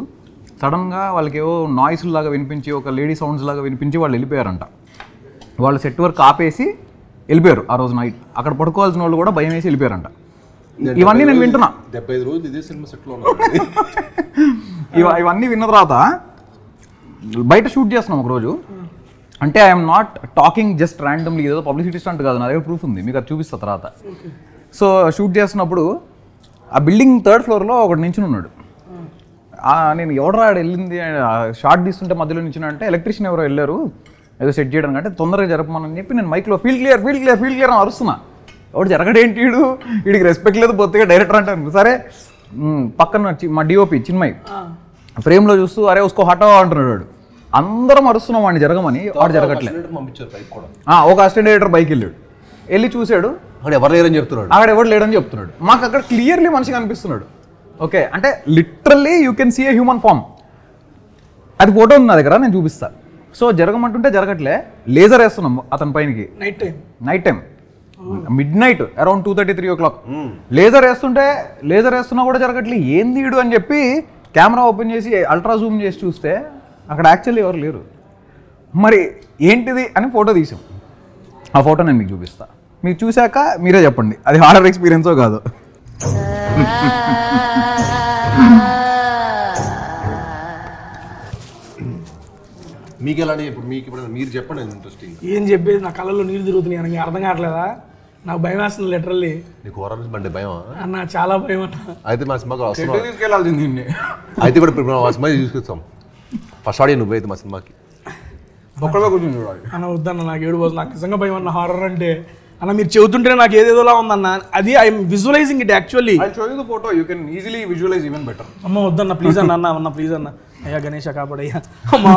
సడన్గా వాళ్ళకి ఏవో నాయిస్ లాగా వినిపించి, ఒక లేడీ సౌండ్స్ లాగా వినిపించి వాళ్ళు వెళ్ళిపోయారంట. వాళ్ళు సెట్ వర్క్ ఆపేసి వెళ్ళిపోయారు ఆ రోజు నైట్. అక్కడ పడుకోవాల్సిన వాళ్ళు కూడా భయం వేసి వెళ్ళిపోయారంట. ఇవన్నీ నేను వింటున్నా. 75 రోజులు ఇదే సినిమా సెట్లో ఇవన్నీ విన్న తర్వాత బయట షూట్ చేస్తున్నాం ఒకరోజు. అంటే I'm not talking just randomly, ఏదో పబ్లిసిటీ స్టంట్ కాదు, నా దగ్గర ప్రూఫ్ ఉంది, మీకు అది చూపిస్తా తర్వాత. సో షూట్ చేస్తున్నప్పుడు ఆ బిల్డింగ్ 3rd ఫ్లోర్లో ఒకటి నించుని ఉన్నాడు. నేను ఎవడరా వెళ్ళింది షార్ట్ తీస్తుంటే మధ్యలో నించున్నా అంటే ఎలక్ట్రీషియన్ ఎవరో వెళ్ళారు ఏదో సెట్ చేయడానికి, అంటే తొందరగా జరపమని చెప్పి నేను మైక్లో ఫీల్డ్ క్లియర్ అని అరుస్తున్నా. ఎవడు జరగడేంటి, వీడికి రెస్పెక్ట్ లేదు పొత్తుగా డైరెక్టర్ అంటాను. సరే పక్కన మా డిఓపి చిన్మయ్ ఫ్రేమ్లో చూస్తూ అరే ఉసుకో హటావా అంటున్నాడు వాడు. అందరం అరుస్తున్నాం వాడిని జరగమని, వాడు జరగట్లేదు. ఒక అసిస్టెంట్ డైరెక్టర్ బైక్ వెళ్ళి చూశాడు, అక్కడ ఎవరు లేడని చెప్తున్నాడు. మాకు అక్కడ క్లియర్లీ మనిషి కనిపిస్తున్నాడు. ఓకే, అంటే literally you can see a human form. అది ఫోటో ఉంది నా దగ్గర, నేను చూపిస్తా. సో జరగమంటుంటే జరగట్లే, లేజర్ వేస్తున్నాం అతని పైనకి night time mid night around 2:30-3 o'clock. Laser వేస్తున్నా కూడా జరగట్లే, ఏంది వీడు అని చెప్పి కెమెరా ఓపెన్ చేసి అల్ట్రా జూమ్ చేసి చూస్తే అక్కడ యాక్చువల్లీ ఎవరు లేరు. మరి ఏంటిది అని ఫోటో తీసాం. ఆ ఫోటో నేను మీకు చూపిస్తా, మీరు చూశాక మీరే చెప్పండి అది హారర్ ఎక్స్పీరియన్సో కాదు. మీకు ఎలా, ఇప్పుడు మీరు చెప్పండి. ఇంట్రెస్టింగ్ ఏం చెప్పేది, నా కళ్ళలో నీళ్ళు తిరుగుతున్నాయి అనగా అర్థం కావట్లేదా? నాకు భయం వేస్తుంది లిటరల్లీ. నీకు హొరర్ అంటే భయం అన్న? చాలా భయం అన్న. అయితే మా సినిమాకి తీసుకెళ్ళాల్సింది. అయితే కూడా ఇప్పుడు మా సినిమా తీసుకొస్తాం. ఫస్ట్ ఆడియో నువ్వు అయితే మా సినిమాకి ఒక్కడే కూర్చొని చూడాలి అన్న. వద్దన్న, నాకు 7 రోజులు నాకు నిజంగా భయం అన్న హారర్ అంటే. అన్న మీరు చెబుతుంటే నాకు ఏదేదోలా ఉందన్న. అది I'm visualising it actually. Photo you can easily visualise even better. అమ్మ వద్దన్న ప్లీజ్ అన్న ప్లీజ్ అన్న. అయ్యా గణేష కాపాడయ్యా. అమ్మా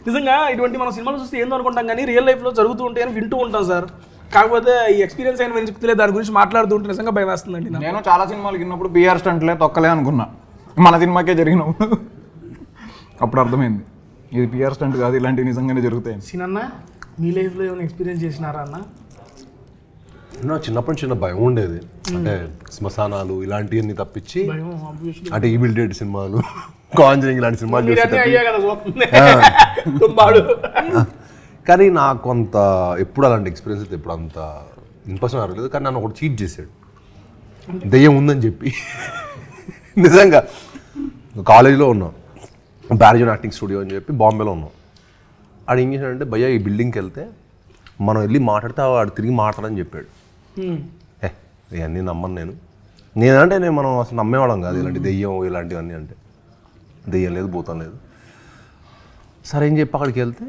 నిజంగా ఇటువంటి మనం సినిమాలు చూస్తే ఏందో అనుకుంటాం కానీ రియల్ లైఫ్లో జరుగుతూ ఉంటాయని వింటూ ఉంటాం సార్. కాకపోతే ఈ ఎక్స్పీరియన్స్ అయిన వెంచుకులే దాని గురించి మాట్లాడుతూ ఉంటే నిజంగా భయం వేస్తుందండి. నేను చాలా సినిమాలు విన్నప్పుడు పిఆర్ స్టంట్లే తొక్కలే అనుకున్నా, మన సినిమాకే జరిగినప్పుడు అప్పుడు అర్థమైంది ఇది పిఆర్ స్టంట్ కాదు, ఇలాంటివి నిజంగానే జరుగుతాయి. సినన్న మీ లైఫ్లో ఏమైనా ఎక్స్పీరియన్స్ చేసినారా అన్న? చిన్నప్పటి చిన్న భయం ఉండేది, అంటే శ్మశానాలు ఇలాంటివన్నీ తప్పించి, అంటే ఈవిల్ డెడ్ సినిమాలు, కాంజరింగ్ ఇలాంటి సినిమాలు కానీ నాకు కొంత ఎప్పుడు అలాంటి ఎక్స్పీరియన్స్ అయితే ఎప్పుడు అంత ఇంప్రెషన్ అవ్వలేదు. కానీ నన్ను ఒకటి చీట్ చేశాడు, దెయ్యం ఉందని చెప్పి. నిజంగా కాలేజీలో ఉన్నాం, బ్యారిజన్ యాక్టింగ్ స్టూడియో అని చెప్పి బాంబేలో ఉన్నాం. ఆడు ఏం చేశాడంటే, భయ్యా ఈ బిల్డింగ్కి వెళ్తే మనం వెళ్ళి మాట్లాడితే వాడు తిరిగి మాట్లాడని చెప్పాడు. ఇవన్నీ నమ్మను నేనంటే మనం అసలు నమ్మేవాళ్ళం కాదు ఇలాంటి దెయ్యం ఇలాంటివన్నీ. అంటే దెయ్యం లేదు, భూతం లేదు. సరే ఏం చెప్పి అక్కడికి వెళ్తే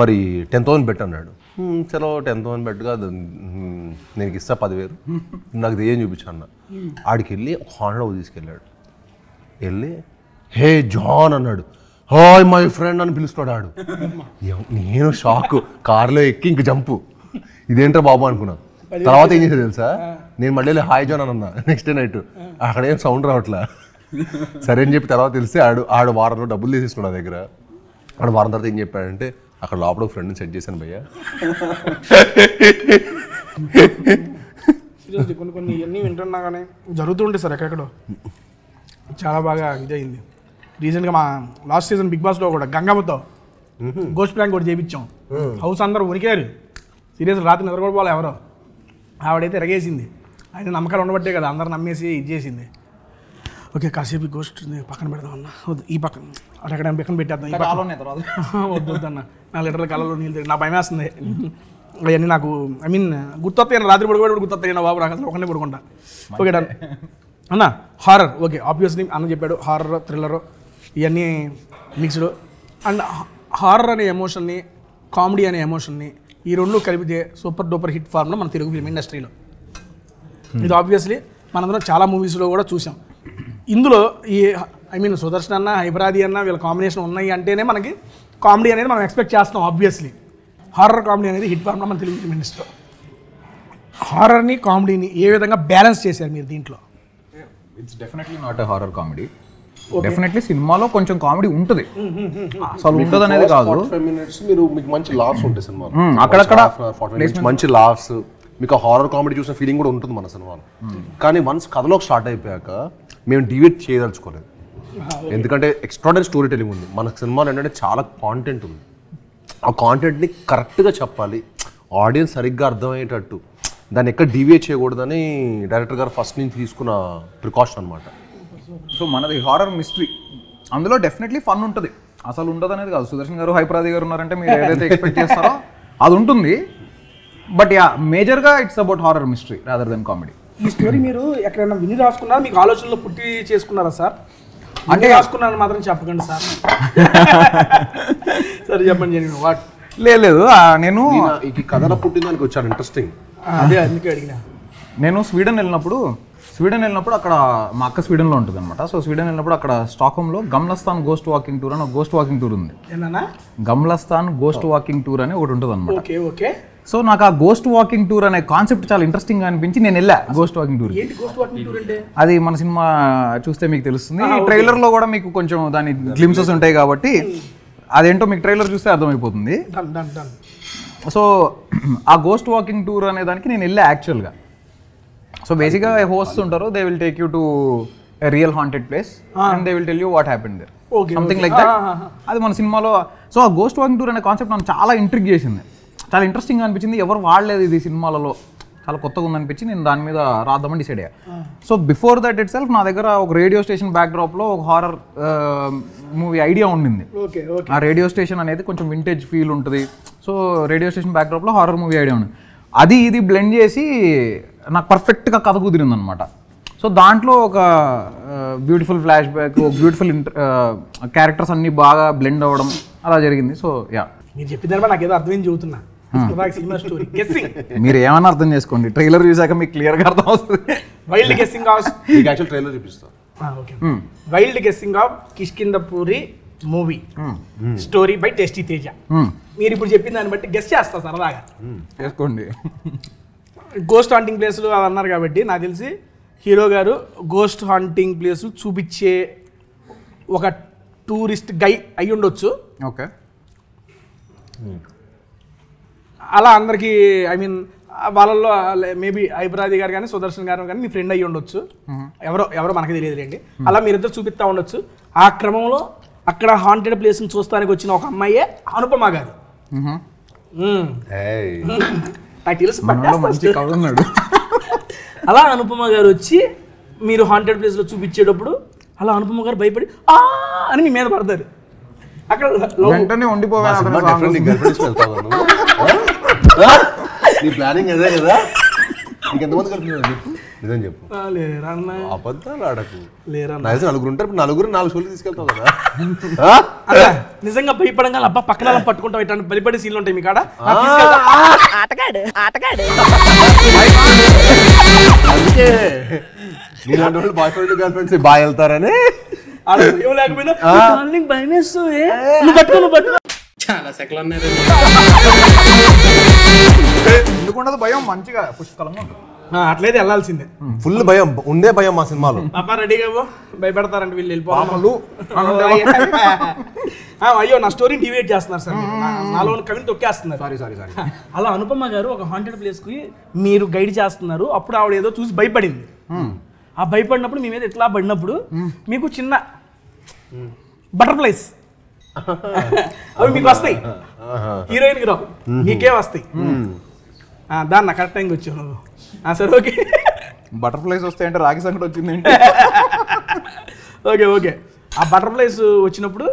మరి 10,000 బెట్ అన్నాడు. చలో 10,000 బెట్ కాదు, నేను ఇస్తా 10,000, నాకు దెయ్యం చూపించు అన్న. ఆడికి వెళ్ళి ఒక హాంటెడ్ హౌస్ తీసుకెళ్ళాడు. వెళ్ళి హే జాన్ అన్నాడు. హాయ్ మై ఫ్రెండ్ అని పిలుస్తాడు ఆడు. నేను షాక్, కార్లో ఎక్కి ఇంక జంపు, ఇదేంట్రా బాబు అనుకున్నా. తర్వాత ఏం చేసేది తెలుసా, నేను మళ్ళీ హాయ్ జాన్ అని అన్నా నెక్స్ట్ డే నైట్. అక్కడేం సౌండ్ రావట్లా. సరే అని చెప్పి తర్వాత తెలిసి ఆడు వారంలో డబ్బులు తీసేసుకున్నా దగ్గర. ఆడు వారం తర్వాత ఏం చెప్పాడంటే, అక్కడ లోపల ఫ్రెండ్ని సెట్ చేశాను భయ్యా. కొన్ని ఇవన్నీ వింటున్నా కానీ జరుగుతుంటే సార్ ఎక్కడెక్కడో చాలా బాగా ఇదయింది. రీసెంట్గా మా లాస్ట్ సీజన్ బిగ్ బాస్లో కూడా గంగమ్మతో గోస్ట్ ప్రాంక్ కూడా చేయించాం. హౌస్ అందరూ ఉనికారు సీరియస్, రాత్రి నిద్రపోవాలి ఎవరో. ఆవిడైతే ఎరగేసింది. ఆయన నమ్మకాలు ఉండబట్టే కదా అందరు నమ్మేసి ఇది చేసింది. ఓకే కాసేపు గోస్ట్ పక్కన పెడదామన్నా, వద్దు ఈ పక్కన అక్కడ పక్కన పెట్టేద్దాం, ఈ పక్కన వద్దు వద్దన్న. 4 లీటర్ల కళ్ళలో నీళ్ళు నా భయం వేస్తుంది. అవన్నీ నాకు ఐ మీన్ గుర్తొస్తాయి, రాత్రి పడుకోబడి గుర్తొస్తాయి నా బాబు, నాకు అసలు ఒకనే పడుకుంటా. ఓకే డన్ అన్న. హారర్ ఓకే ఆబ్వియస్లీ అన్న చెప్పాడు, హారర్ థ్రిల్లర్ ఇవన్నీ మిక్స్డ్. అండ్ హారర్ అనే ఎమోషన్ని, కామెడీ అనే ఎమోషన్ని ఈ రెండు కలిపితే సూపర్ డూపర్ హిట్ ఫార్మ్లో మన తెలుగు ఫిల్మ్ ఇండస్ట్రీలో. ఇది ఆబ్వియస్లీ మనందరం చాలా మూవీస్లో కూడా చూసాం. ఇందులో ఈ ఐ మీన్ సుదర్శన్ అన్న, హైపరాది అన్న వీళ్ళ కాంబినేషన్ ఉన్నాయి అంటేనే మనకి కామెడీ అనేది మనం ఎక్స్పెక్ట్ చేస్తాం. ఆబ్వియస్లీ హారర్ కామెడీ అనేది హిట్ ఫార్మ్లో మన తెలుగు ఫిల్మ్ ఇండస్ట్రీలో. హారర్ని కామెడీని ఏ విధంగా బ్యాలెన్స్ చేశారు మీరు దీంట్లో? It's definitely not a horror comedy. Definitely సినిమాలో కొంచెం కామెడీ ఉంటుంది, అసలు ఉంటుంది అనేది కాదు. 45 minutes మీకు మంచి లాఫ్స్ ఉంటాయి సినిమాలో, అక్కడక్కడ మంచి లాఫ్స్, మీకు హారర్ కామెడీ చూసిన ఫీలింగ్ కూడా ఉంటుంది మన సినిమాలో. కానీ వన్స్ కథలోకి స్టార్ట్ అయిపోయాక మేము డివేట్ చేయదలుచుకోలేదు, ఎందుకంటే ఎక్స్ట్రాడనరీ స్టోరీ టెలింగ్ ఉంది మన సినిమాలో. ఏంటంటే చాలా కాంటెంట్ ఉంది, ఆ కాంటెంట్ని కరెక్ట్గా చెప్పాలి, ఆడియన్స్ సరిగ్గా అర్థమయ్యేటట్టు, దాన్ని ఎక్కడ డివేట్ చేయకూడదని డైరెక్టర్ గారు ఫస్ట్ నుంచి తీసుకున్న ప్రికాషన్ అనమాట. సో మనది హారర్ మిస్టరీ, అందులో డెఫినెట్లీ ఫన్ ఉంటుంది, అసలు ఉండదు అనేది కాదు. సుదర్శన్ గారు, హైపరాది గారు ఉన్నారంటే మీరు ఏదైతే ఎక్స్పెక్ట్ చేస్తారో అది ఉంటుంది. బట్ యా మేజర్గా it's about horror mystery rather than comedy. ఈ స్టోరీ మీరు ఎక్కడైనా విని రాసుకున్నారా, మీకు ఆలోచనలో పుట్టి చేసుకున్నారా సార్? అంటే రాసుకున్నాను మాత్రం చెప్పకండి సార్. సరే చెప్పండి. వాట్ లేదు నేను ఈ కథలో పుట్టిందానికి వచ్చాను ఇంట్రెస్టింగ్. అదే అందుకే అడిగినా. నేను స్వీడన్ వెళ్ళినప్పుడు అక్కడ మా అక్క స్వీడన్లో ఉంటుంది అనమాట. సో స్వీడన్ వెళ్ళినప్పుడు అక్కడ స్టాక్హోమ్లో గమ్లస్తాన్ గోస్ట్ వాకింగ్ టూర్ అని ఒక గోస్ట్ వాకింగ్ టూర్ ఉంది. గమ్లస్తాన్ గోస్ట్ వాకింగ్ టూర్ అని ఒకటి ఉంటుంది అనమాట. Okay okay. సో నాకు ఆ గోస్ట్ వాకింగ్ టూర్ అనే కాన్సెప్ట్ చాలా ఇంట్రెస్టింగ్ గా అనిపించి నేను వెళ్ళా గోస్ట్ వాకింగ్ టూర్. అది మన సినిమా చూస్తే మీకు తెలుస్తుంది, ట్రైలర్ లో కూడా మీకు కొంచెం దాని గ్లిమ్సెస్ ఉంటాయి కాబట్టి అదేంటో మీకు ట్రైలర్ చూస్తే అర్థమైపోతుంది. సో ఆ గోస్ట్ వాకింగ్ టూర్ అనే దానికి నేను వెళ్ళా యాక్చువల్గా. సో బేసిక్గా హోస్ట్ ఉంటారు, they will take you to a real haunted place and they will tell you what happened there, something like that. అది మన సినిమాలో. సో ఆ గోస్ట్ వాకింగ్ టూర్ అనే కాన్సెప్ట్ నన్ను చాలా ఇంట్రిగ్ చేసింది, చాలా ఇంట్రెస్టింగ్ అనిపించింది. ఎవరు వాడలేదు ఇది సినిమాలలో, చాలా కొత్తగా ఉందనిపించి నేను దాని మీద రాద్దామని డిసైడ్ అయ్యా. So before that it self నా దగ్గర ఒక రేడియో స్టేషన్ బ్యాక్డ్రాప్లో ఒక హారర్ మూవీ ఐడియా ఉండింది. ఆ రేడియో స్టేషన్ అనేది కొంచెం వింటేజ్ ఫీల్ ఉంటుంది. సో రేడియో స్టేషన్ బ్యాక్డ్రాప్లో హారర్ మూవీ ఐడియా ఉంది. అది ఇది బ్లెండ్ చేసి నాకు పర్ఫెక్ట్గా కథ కుదిరింది అనమాట. సో దాంట్లో ఒక beautiful flash back, beautiful characters అన్నీ బాగా బ్లెండ్ అవ్వడం అలా జరిగింది. సో యా, మీరు చెప్పిన నాకు ఏదో అర్థమైంది చెబుతున్నా. మీరు ఏమన్నా అర్థం చేసుకోండి, ట్రైలర్ చూసాక మీకు క్లియర్గా అర్థం అవుతుంది. వైల్డ్ గెస్సింగ్ ఆఫ్ ట్రైలర్ చూపిస్తా. Wild guessing of Kishkindhapuri movie story by tasty Teja. మీరు ఇప్పుడు చెప్పిన దాన్ని బట్టి గెస్ట్ చేస్తా సరదాగా చేసుకోండి. గోస్ట్ హాంటింగ్ ప్లేస్లు అది అన్నారు కాబట్టి నాకు తెలిసి హీరో గారు గోస్ట్ హాంటింగ్ ప్లేస్ చూపించే ఒక టూరిస్ట్ గై అయి ఉండొచ్చు. ఓకే, అలా అందరికీ ఐ మీన్ వాళ్ళల్లో మేబీ హైపరాది గారు కానీ సుదర్శన్ గారు కానీ మీ ఫ్రెండ్ అయ్యి ఉండొచ్చు, ఎవరో మనకి తెలియదు రండి. అలా మీరిద్దరు చూపిస్తూ ఉండొచ్చు. ఆ క్రమంలో అక్కడ హాంటెడ్ ప్లేస్ని చూస్తానికి వచ్చిన ఒక అమ్మాయే అనుపమ గారు. నాకు తెలుసు. అలా అనుపమ గారు వచ్చి మీరు హాంటెడ్ ప్లేస్లో చూపించేటప్పుడు అలా అనుపమ గారు భయపడి ఆ అని మీ మీద పడతారు. అక్కడ వెంటనే ఉండిపోవాలి. ప్లానింగ్ అదే కదా. ఇంకెంతమంది కలిపి నిజం చెప్పు. అబద్ధాలు ఆడకు. నలుగురు ఉంటారు, నలుగురు 4 షోలు తీసుకెళ్తావు కదా. నిజంగా భయపడంగా అబ్బా పక్కన పట్టుకుంటాం ఇట్లాంటి భయపడే సీన్లు ఉంటాయి మీ కాడ. అందుకే నీలాంటి వాళ్ళు బాయ్ ఫ్రెండ్ గర్ల్ ఫ్రెండ్స్ బాగా వెళ్తారని ఆడ భయం లేకపోయినా డార్లింగ్ భయం వేస్తుంది నువ్వు పట్టుకో చాలా సెకలు అన్నారు. ఎందుకున్నది భయం మంచిగా పుష్కలంగా ఉంటుంది. అట్లయితే వెళ్ళాల్సిందే. ఫుల్ భయం ఉండే భయం మా సినిమాలో. పాప రెడీగా భయపెడతారంటే వీళ్ళు వెళ్ళిపోవాలి. అయ్యో నా స్టోరీని డివేట్ చేస్తున్నారు సార్, నాలో కవిని తొక్కేస్తున్నారు. సారీ అలా అనుపమ గారు ఒక హాంటెడ్ ప్లేస్కి మీరు గైడ్ చేస్తున్నారు. అప్పుడు ఆవిడ ఏదో చూసి భయపడింది. ఆ భయపడినప్పుడు మీ మీద ఎట్లా పడినప్పుడు మీకు చిన్న బటర్ఫ్లైస్ అవి మీకు వస్తాయి, హీరోయిన్కి రావు, మీకే వస్తాయి. దాన్ని నా కరెక్ట్ టైంకి వచ్చావు నువ్వు. సరే ఓకే, బటర్ఫ్లైస్ వస్తాయంటే రాగి సంకట వచ్చింది. ఓకే ఆ బటర్ఫ్లైస్ వచ్చినప్పుడు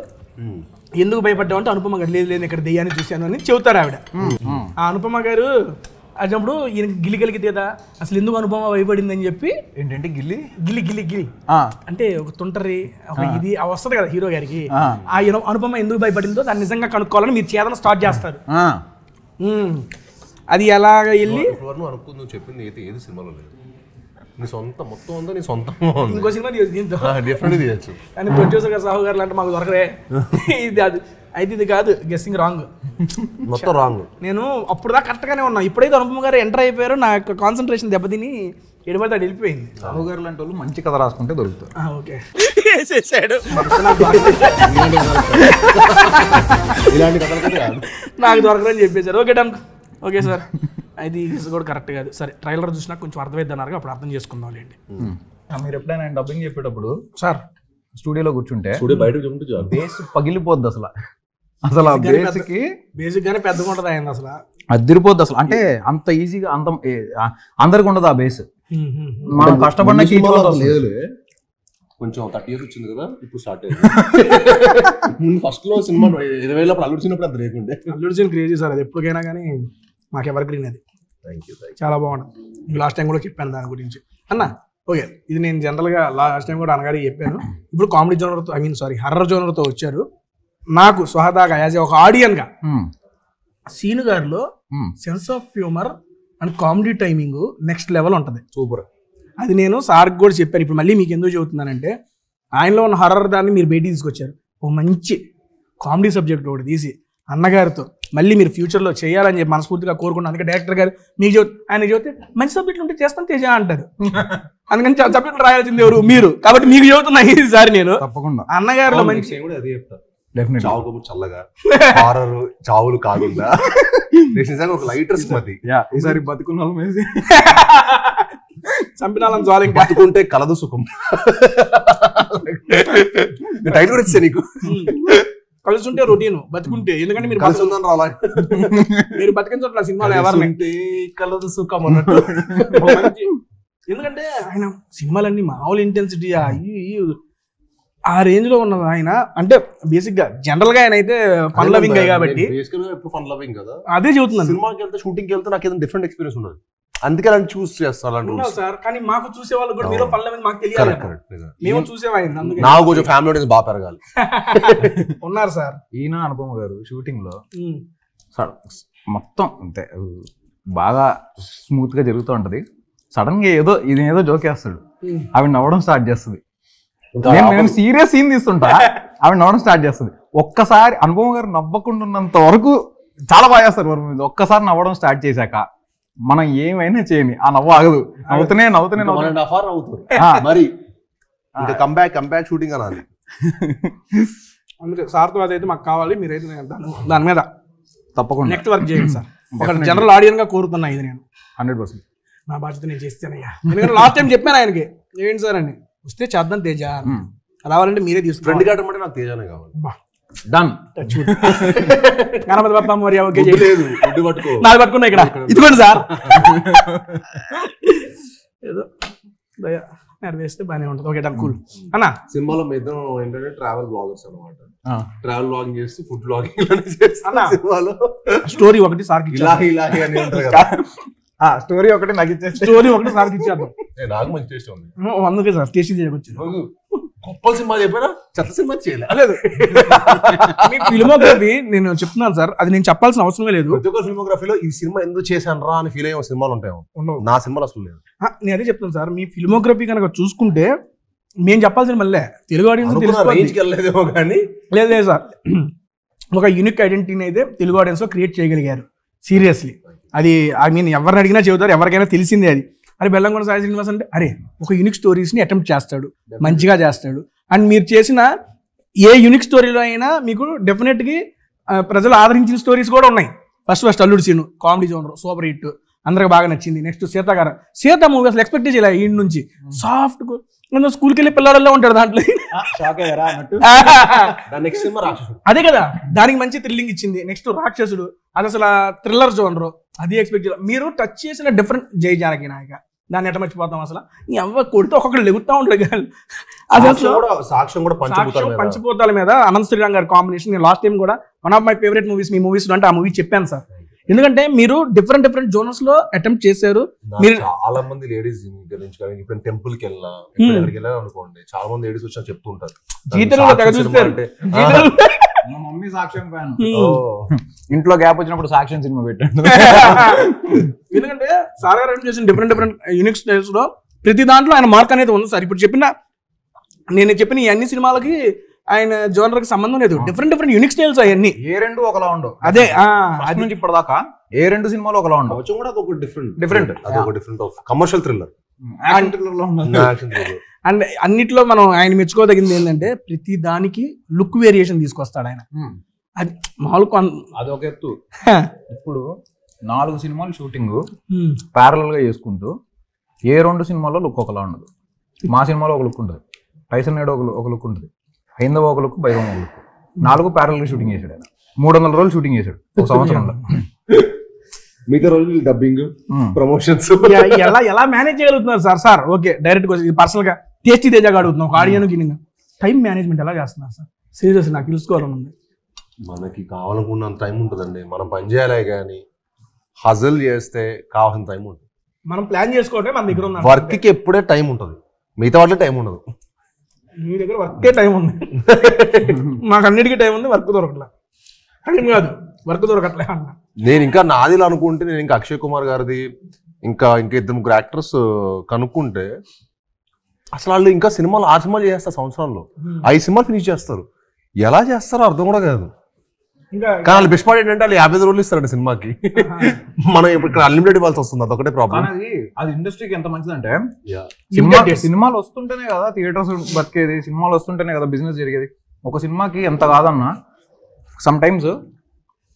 ఎందుకు భయపడ్డావు అంటే అనుపమ గారు లేదు ఇక్కడ దెయ్యాన్ని చూశాను అని చెబుతారు ఆవిడ. ఆ అనుపమ గారు అన్నప్పుడు ఈయన గిలి కలిగితేదా అసలు ఎందుకు అనుపమ భయపడింది అని చెప్పి ఏంటంటే గిల్లి గిలి గిలి గిలి అంటే ఒక తుంటరి ఒక ఇది వస్తుంది కదా హీరో గారికి. ఆ అనుపమ ఎందుకు భయపడిందో దాన్ని నిజంగా కనుక్కోవాలని మీరు చేతన స్టార్ట్ చేస్తారు. అది ఎలాగ వెళ్ళి నువ్వు చెప్పింది అయితే ఏది సినిమాలో లేదు, నీ సొంత మొత్తం ఉందో నీ సొంతం ఇంకో సినిమా తీయచ్చు దీంతో డిఫరెంట్ తీయచ్చు. కానీ ప్రొడ్యూసర్ గారు సాహు గారు అంటే మాకు దొరకరే ఇది అది అయితే ఇది కాదు, గెస్సింగ్ రాంగ్, మొత్తం రాంగ్. నేను అప్పుడు దాకా కరెక్ట్గానే ఉన్నా. ఇప్పుడైతే అనుపమ గారు ఎంటర్ అయిపోయారు, నా యొక్క కాన్సన్ట్రేషన్ దెబ్బతిని ఎడబడితే అది వెళ్ళిపోయింది. రాహు గారు లాంటి వాళ్ళు మంచి కథ రాసుకుంటే దొరుకుతారు. ఓకే వేసేసాడు ఇలాంటి కథలు నాకు దొరకదని చెప్పేశారు. ఓకే డన్, ఓకే సార్ అది కూడా కరెక్ట్ కాదు. సరే ట్రైలర్ చూసినా కొంచెం అర్థమైద్ది అన్నారు, అప్పుడు అర్థం చేసుకుందాం లేండి. మీరు ఎప్పుడైనా డబ్బింగ్ చెప్పేటప్పుడు సార్ స్టూడియోలో కూర్చుంటే బయట బేస్ పగిలిపోద్ది అసలు ఆ బేసిక్ గానే పెద్దగా ఉంటుంది ఆయన అసలు అదిరిపోద్ది అసలు. అంటే అంత ఈజీగా అంత అందరికి ఉండదు ఆ బేస్. మనం కష్టపడిన కొంచెం 30 years వచ్చింది కదా ఇప్పుడు స్టార్ట్ అయింది. ఫస్ట్ లో సినిమా 20,000 అల్లుడు చిన్నప్పుడు అది లేకుండే. అల్లుడు సీన్ క్రేజీ సార్, అది ఎప్పటికైనా కానీ మాకు ఎవరి గ్రీన్ అది చాలా బాగుంటుంది. లాస్ట్ టైం కూడా చెప్పాను దాని గురించి అన్న. ఓకే ఇది నేను జనరల్గా లాస్ట్ టైం కూడా అనగానే చెప్పాను. ఇప్పుడు కామెడీ జోనర్తో హర్రర్ జోనర్తో వచ్చారు. నాకు స్వహదాగా యాజ్ ఒక ఆడియన్గా సీను గారిలో sense of humour and comedy timing next level ఉంటుంది. సూపర్. అది నేను సార్కి కూడా చెప్పాను. ఇప్పుడు మళ్ళీ మీకు ఎందుకు చెబుతున్నానంటే ఆయనలో ఉన్న హర్రర్ దాన్ని మీరు బయటికి తీసుకొచ్చారు. ఓ మంచి కామెడీ సబ్జెక్ట్ ఒకటి తీసి అన్నగారితో మళ్ళీ మీరు ఫ్యూచర్లో చేయాలని చెప్పి మనస్ఫూర్తిగా కోరుకున్నాను. అందుకే డైరెక్టర్ గారు మీకు ఆయన చెబితే మంచి సబ్జెక్టులు ఉంటే చేస్తాను తేజ అంటారు. అందుకని సబ్జెక్టులు రాయాల్సింది ఎవరు మీరు, కాబట్టి మీకు చెబుతున్నా ఈసారి నేను తప్పకుండా అన్నగారిలో మంచి చల్లగా హారర్ చావులు కాకుండా ఒక లైటర్ స్మతి ఈసారి బతుకున్న చంపినాలని చాలు ఇంకా బతుకుంటే కలదు సుఖం టైటిల్ కూడా ఇచ్చా నీకు. కలిసి ఉంటే రొటీన్, బతుకుంటే ఎందుకంటే మీరు కలిసి ఉందని రాలా మీరు బతికించట్ల సినిమాలో ఎవరిని కలదు సుఖం అన్నట్టు. ఎందుకంటే ఆయన సినిమాలన్నీ మామూలు ఇంటెన్సిటీ ఆ రేంజ్ లో ఉన్నది ఆయన. అంటే బేసిక్ గా జనరల్ గా ఆయన అయితే ఫన్ లవింగ్ కాబట్టి ఫన్ లవింగ్ కదా, అదే చెబుతున్నాను. సినిమాకి వెళ్తే షూటింగ్ కి వెళ్తే నాకు ఏదైనా డిఫరెంట్ ఎక్స్పీరియన్స్ ఉండదు, అందుకే అలాంటి చూస్ చేస్తాను సార్. కానీ మాకు చూసే వాళ్ళు కూడా మీరు ఫన్ లవింగ్ మాకు తెలియాలి, మేము చూసేవాళ్ళు. అందుకే నాకు కొంచెం ఫ్యామిలీ బాగా పెరగాలి. ఉన్నారు సార్ ఈయన అనుపమ గారు షూటింగ్ లో మొత్తం అంతే బాగా స్మూత్ గా జరుగుతూ ఉంటది. సడన్ గా ఏదో జోకేస్తాడు, ఆవిడ నవ్వడం స్టార్ట్ చేస్తుంది. నేను సీరియస్ సీన్ తీస్తుంటా, ఆవిడ నవ్వడం స్టార్ట్ చేస్తుంది. ఒక్కసారి అనుపమ గారు నవ్వకుండా ఉన్నంత వరకు చాలా బాగా చేస్తారు వరకు మీద. ఒక్కసారి నవ్వడం స్టార్ట్ చేశాక మనం ఏమైనా చేయని ఆ నవ్వు ఆగదు, నవ్వుతూనే మరి ఇంకా కంబ్యాక్ షూటింగ్ అనాలి. అందుకే సార్తో అదైతే మాకు కావాలి, మీరైతే దాని మీద తప్పకుండా నెక్స్ట్ వర్క్ చేయండి సార్. ఒక జనరల్ ఆడియన్ గా కోరుతున్నా ఇది నేను 100%. నా బాధ్యత నేను చేస్తానయ్యా. ఎందుకంటే లాస్ట్ టైం చెప్పాను ఆయనకి ఏంటి సార్ అని, వస్తే చేద్దాం తేజ రావాలంటే మీరే తీసుకుంటే నాకు తేజానే కావాలి. డన్. గణపతి బప్ప మరి ఓకే లేదు నాది పట్టుకున్నా ఇక్కడ ఇదిగోండి సార్. ఏదో నేను వేస్తే బాగానే ఉంటుంది. ఓకే డన్ కూల్ అన్న. సినిమాలో మీద ఏంటంటే ట్రావెల్ బ్లాగర్స్ అనమాట. ట్రావెల్ బ్లాగింగ్ చేస్తూ ఫుడ్ బ్లాగింగ్ సినిమాలో స్టోరీ ఒకటి సార్కి ఇలాహి అని ఉంటారు కదా. స్టోరీ ఒకటి నాకు ఇచ్చే స్టోరీ ఒకటి సార్కి ఇచ్చాను. నాకు మంచి టేస్ట్ ఉంది అందుకే సార్ టేస్ట్ చేయకొచ్చాను. గొప్ప సినిమా చెప్పారా, చెత్త సినిమా చేయలేదు. మీ ఫిల్మోగ్రఫీ నేను చెప్తున్నాను సార్, అది నేను చెప్పాల్సిన అవసరమే లేదు. ప్రతి ఒక్క ఫిల్మోగ్రఫీలో ఈ సినిమా ఎందుకు చేశాను రా అని ఫీల్ అయ్యే సినిమాలు ఉంటాయి, నా సినిమాలు అసలు లేదు. నేను అదే చెప్తాను సార్, మీ ఫిల్మోగ్రఫీ కనుక చూసుకుంటే మేము చెప్పాల్సిన మళ్ళీ తెలుగు ఆడియన్స్ రేంజ్కి వెళ్ళలేదేమో కానీ లేదు సార్, ఒక యూనిక్ ఐడెంటిటీని అయితే తెలుగు ఆడియన్స్లో క్రియేట్ చేయగలిగారు సీరియస్లీ. అది ఐ మీన్ ఎవరిని అడిగినా చెబుతారు, ఎవరికైనా తెలిసిందే అది. అరే బెల్లంకొండ సాయి శ్రీనివాస్ అంటే అరే ఒక యూనిక్ స్టోరీస్ని అటెంప్ట్ చేస్తాడు, మంచిగా చేస్తాడు. అండ్ మీరు చేసిన ఏ యూనిక్ స్టోరీలో అయినా మీకు డెఫినెట్గా ప్రజలు ఆదరించిన స్టోరీస్ కూడా ఉన్నాయి. First Alludu Seenu comedy genre super hit, అందరికి బాగా నచ్చింది. నెక్స్ట్ సీత మూవీ అసలు ఎక్స్పెక్ట్ చేయలే ఈ నుంచి సాఫ్ట్ స్కూల్కి వెళ్ళి పిల్లల్లో ఉంటాడు దాంట్లో. అదే కదా దానికి మంచి థ్రిల్లింగ్ ఇచ్చింది. నెక్స్ట్ రాక్షసుడు అది అసలు థ్రిల్లర్ జోనర్, అది ఎక్స్పెక్ట్ చేయాలి. మీరు టచ్ చేసిన డిఫరెంట్ జై జానకి నాయక దాన్ని ఎట్లా మర్చిపోతాం అసలు. ఎవ్వ కొడితే ఒక్కొక్కరు లెగుతా ఉంటాడు కానీ అది అసలు సాక్ష్యం కూడా పంచిపోతాల మీద అనంత్ శ్రీరామ్ గారి కాంబినేషన్. నేను లాస్ట్ టైం కూడా one of my favourite movies me movies అంటే ఆ మూవీ చెప్పాను సార్. ఎందుకంటే మీరు డిఫరెంట్ జోనర్స్ లో అటెంప్ట్ చేశారు. మీరు చాలా మంది లేడీస్ ఇప్పుడు టెంపుల్ కి వెళ్ళినా వెళ్ళాలి అనుకోండి, చాలా మంది లేడీస్ వచ్చి చెప్తుంటారు మమ్మీ సాక్ష్యం ఫ్యాన్, ఇంట్లో గ్యాప్ వచ్చినప్పుడు సాక్ష్యం సినిమా పెట్టాడు. ఎందుకంటే సార్ గారు చేసిన డిఫరెంట్ యూనిక్ స్టైల్స్ లో ప్రతి దాంట్లో ఆయన మార్క్ అనేది ఉంది సార్. ఇప్పుడు నేను చెప్పిన ఈ అన్ని సినిమాలకి ఆయన జోనర్ కి సంబంధం లేదు. డిఫరెంట్ యూనిక్ స్టైల్స్ అవన్నీ ఏ రెండు ఒకలా ఉండవు. అదే అది నుంచి ఇప్పటిదాకా ఏ రెండు సినిమాలు ఒకలా ఉండవు. కూడా ఒక different of commercial thriller and అన్నిట్లో మనం ఆయన మెచ్చుకోదగింది ఏంటంటే ప్రతి దానికి లుక్ వేరియేషన్ తీసుకొస్తాడు ఆయన. అది మామూలు అదొక ఎత్తు. ఇప్పుడు 4 సినిమాలు షూటింగ్ ప్యారలల్ గా చేసుకుంటూ ఏ 2 సినిమాల్లో లుక్ ఒకలా ఉండదు. మా సినిమాలో ఒక లుక్ ఉంటుంది, టైసన్ నేడు ఒక లుక్ ఉంటుంది, హైందవ ఒక లుక్, భైరవం ఒక లుక్. 4 ప్యారలల్ గా షూటింగ్ చేశాడు ఆయన. 300 రోజులు షూటింగ్ చేశాడు ఒక సంవత్సరంలో. మిగతా రోజులు డబ్బింగ్ ప్రమోషన్స్ ఎలా మేనేజ్ చేయగలుగుతున్నారు సార్? ఓకే డైరెక్ట్ పర్సనల్ గా టేస్టీ తేజగా అడుగుతున్నాం ఒక ఆడియన్ టైం మేనేజ్మెంట్ ఎలా చేస్తున్నారు సార్? సీరియస్ నాకు తెలుసుకోవాలని ఉంది. మనకి కావాలనుకున్నంత టైం ఉంటుందండి, మనం పని చేయాలి. కానీ హజల్ చేస్తే కావాల్సిన టైం ఉంటుంది. మనం ప్లాన్ చేసుకోవటం మన దగ్గర ఉంది. వర్క్ కి ఎప్పుడే టైం ఉంటుంది, మిగతా వాళ్ళకి టైం ఉండదు. మీ దగ్గర వర్కే టైం ఉంది, మాకు అన్నిటికీ టైం ఉంది, వర్క్ దొరకట్లే. టైం కాదు వర్క్ దొరకట్లే అన్న. నేను ఇంకా నాదిలో అనుకుంటే నేను ఇంకా అక్షయ్ కుమార్ గారిది ఇంకా 2-3 యాక్టర్స్ కనుక్కుంటే అసలు వాళ్ళు ఇంకా సినిమాలు 6 సినిమాలు చేస్తారు సంవత్సరంలో, 5 సినిమాలు ఫినిష్ చేస్తారు. ఎలా చేస్తారో అర్థం కూడా కాదు. కానీ వాళ్ళు బెస్ట్ పార్ట్ ఏంటంటే వాళ్ళు 50 రోజులు ఇస్తారండి సినిమాకి. మనం ఇక్కడ అన్లిమిటెడ్ ఇవ్వాల్సి వస్తుంది, అదొకటే ప్రాబ్లం. అది ఇండస్ట్రీకి ఎంత మంచిదంటే సినిమాలు వస్తుంటేనే కదా థియేటర్స్ బతికేది, సినిమాలు వస్తుంటేనే కదా బిజినెస్ జరిగేది. ఒక సినిమాకి ఎంత కాదన్నా సమ్ టైమ్స్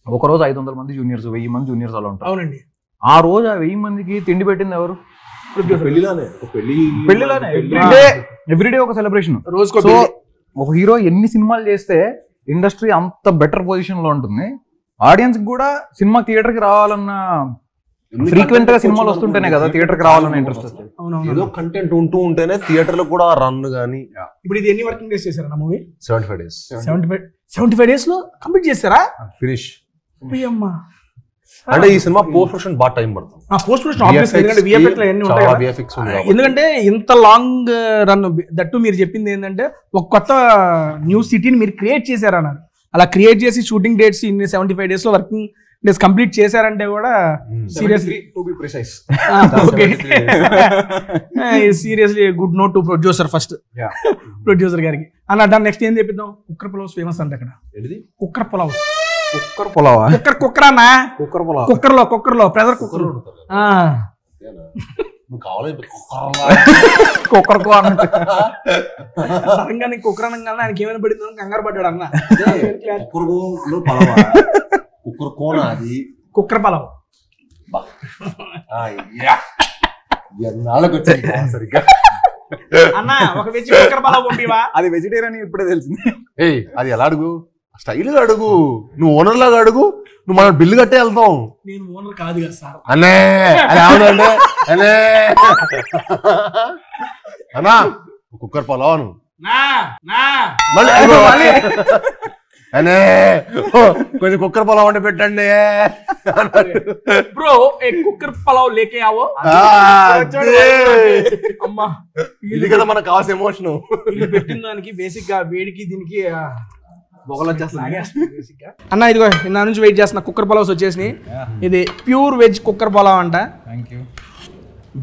ఒకరోజు 500 మంది జూనియర్స్, 1000 మంది జూనియర్స్ అలా ఉంటారు. అవునండి. ఆ రోజు ఆ 1000 మందికి తిండి పెట్టింది ఎవరు? పెళ్లిలోనే ఎవ్రీడే ఒక సెలబ్రేషన్. రోజుకో ఒక హీరో ఎన్ని సినిమాలు చేస్తే ఇండస్ట్రీ అంత బెటర్ పొజిషన్ లో ఉంటుంది. ఆడియన్స్ కూడా సినిమా థియేటర్ కి రావాలన్న ఫ్రీక్వెంట్ గా సినిమాలు వస్తుంటేనే కదా థియేటర్ కి రావాలన్న ఇంట్రెస్ట్. ఏదో కంటెంట్ ఉంటూ ఉంటేనే థియేటర్ లో కూడా రన్ కానీ. ఇప్పుడు ఇది ఎన్ని వర్కింగ్ డేస్ చేశారా మూవీ? 75 days. 75 days లో కంప్లీట్ చేస్తారా? ఫినిష్. అమ్మా అంటే ఈ సినిమా పోస్ట్ ప్రొడక్షన్ బాగా టైం పడుతుంది. పోస్ట్ ప్రొడక్షన్ ఎందుకంటే ఇంత లాంగ్ రన్ దట్టు మీరు చెప్పింది ఏంటంటే ఒక కొత్త న్యూ సిటీని మీరు క్రియేట్ చేశారన్నారు. అలా క్రియేట్ చేసి షూటింగ్ డేట్స్ ఇన్ని 75 days లో వర్కింగ్ డేస్ కంప్లీట్ చేశారంటే కూడా seriously good note to producer first producer గారికి అన్న. దాన్ని నెక్స్ట్ ఏం చెప్పిద్దాం? కుక్కర్ పులావ్ ఫేమస్ అంటే అక్కడ. కుక్కర్ పులావ్ కుక్కర్ లో ప్రెజర్ కుక్కర్ కుక్కర్ అనగానే ఆయనకి ఏమైనా పడిందో కంగారు పడ్డాడు అన్న. కుక్కర్ పలావ్ అన్న ఒక వెజ్ కుక్కర్ పలావ్ పంపివా? అది వెజిటేరియన్ ఇప్పుడే తెలిసింది. అది ఎలా అడుగు? స్టైల్ గా అడుగు, నువ్వు ఓనర్ లాగా అడుగు, నువ్వు మనం బిల్లు కట్టే వెళ్తాం. నేను ఓనర్ కాదు కదా సార్. అనే అది అవునండి అనే అన్నా కుక్కర్ పలావను మళ్ళీ అనే కొంచెం కుక్కర్ పలావ్ అంటే పెట్టండి బ్రో. కుక్కర్ పలావ్ లేకే ఆవో. అమ్మా ఇది కదా మనకు కావాల్సిన ఎమోషన్. పెట్టిన దానికి బేసిక్ గా వేడికి దీనికి అన్న. ఇదిగో నా నుంచి వెయిట్ చేస్తున్నా. కుక్కర్ పలావ్స్ వచ్చేసినాయి. ఇది ప్యూర్ వెజ్ కుక్కర్ పలావ్ అంట.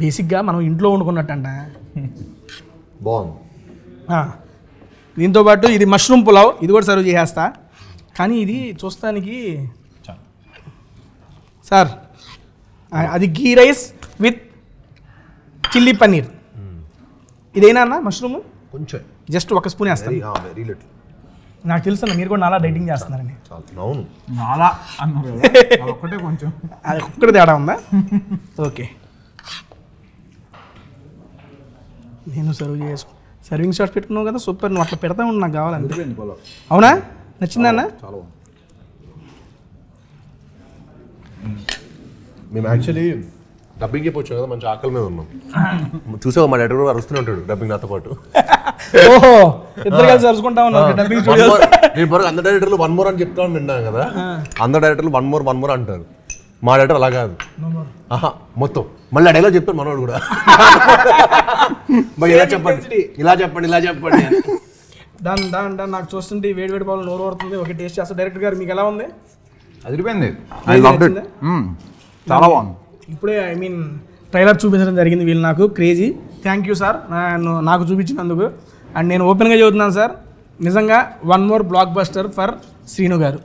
బేసిక్ గా మనం ఇంట్లో వండుకున్నట్టు అంట. బాగుంది. దీంతోపాటు ఇది మష్రూమ్ పులావ్, ఇది కూడా సర్వ్ చేసేస్తా. కానీ ఇది చూస్తానికి సార్ అది గీ రైస్ విత్ చిల్లీ పన్నీర్. ఇదేనా అన్న మష్రూమ్? కొంచెం జస్ట్ ఒక స్పూన్ వేస్తాను. Very little. నాకు తెలుసు మీరు కూడా నాలా డైటింగ్ చేస్తున్నారని. అవును, చాలా అన్నారు ఒక్కటే కొంచెం, అది ఒక్కటి తేడా ఉందా? ఓకే, నేను సర్వింగ్ షాట్స్ పెట్టుకున్నావు కదా, సూపర్. నువ్వు అట్లా పెడతా ఉండి నాకు కావాలంటే. అవునా, నచ్చిందా అన్న? చాలా మేము యాక్చువల్లీ డబ్బింగ్ చెప్పొచ్చాం కదా, మంచి ఆకలి మీద ఉన్నాం. చూసావు మా డైరెక్టర్ అరుస్తూనే ఉంటాడు డబ్బింగ్ నాతో పాటు. ఓహో, ఇద్దరు కలిసి అరుచుకుంటా ఉన్నారు డబ్బింగ్. నేను బరకు అందరు డైరెక్టర్లు 1 more అని చెప్తాను విన్నాను కదా, అందరు డైరెక్టర్లు 1 more అంటారు. మా డైరెక్టర్ అలా కాదు, మొత్తం మళ్ళీ అడేలా చెప్తాడు మనోడు కూడా. ఇలా చెప్పండి ఇలా చెప్పండి ఇలా చెప్పండి. దాని నాకు చూస్తుంటే వేడి పాలు నోరు పడుతుంది. ఓకే, టేస్ట్ చేస్తా. డైరెక్టర్ గారు మీకు ఎలా ఉంది? అదిరిపోయింది, చాలా బాగుంది. ఇప్పుడే ట్రైలర్ చూపించడం జరిగింది వీళ్ళు నాకు. క్రేజీ, థ్యాంక్ యూ సార్ నాకు చూపించినందుకు. అండ్ నేను ఓపెన్గా చెబుతున్నాను సార్, నిజంగా 1 more block buster for Srinu గారు.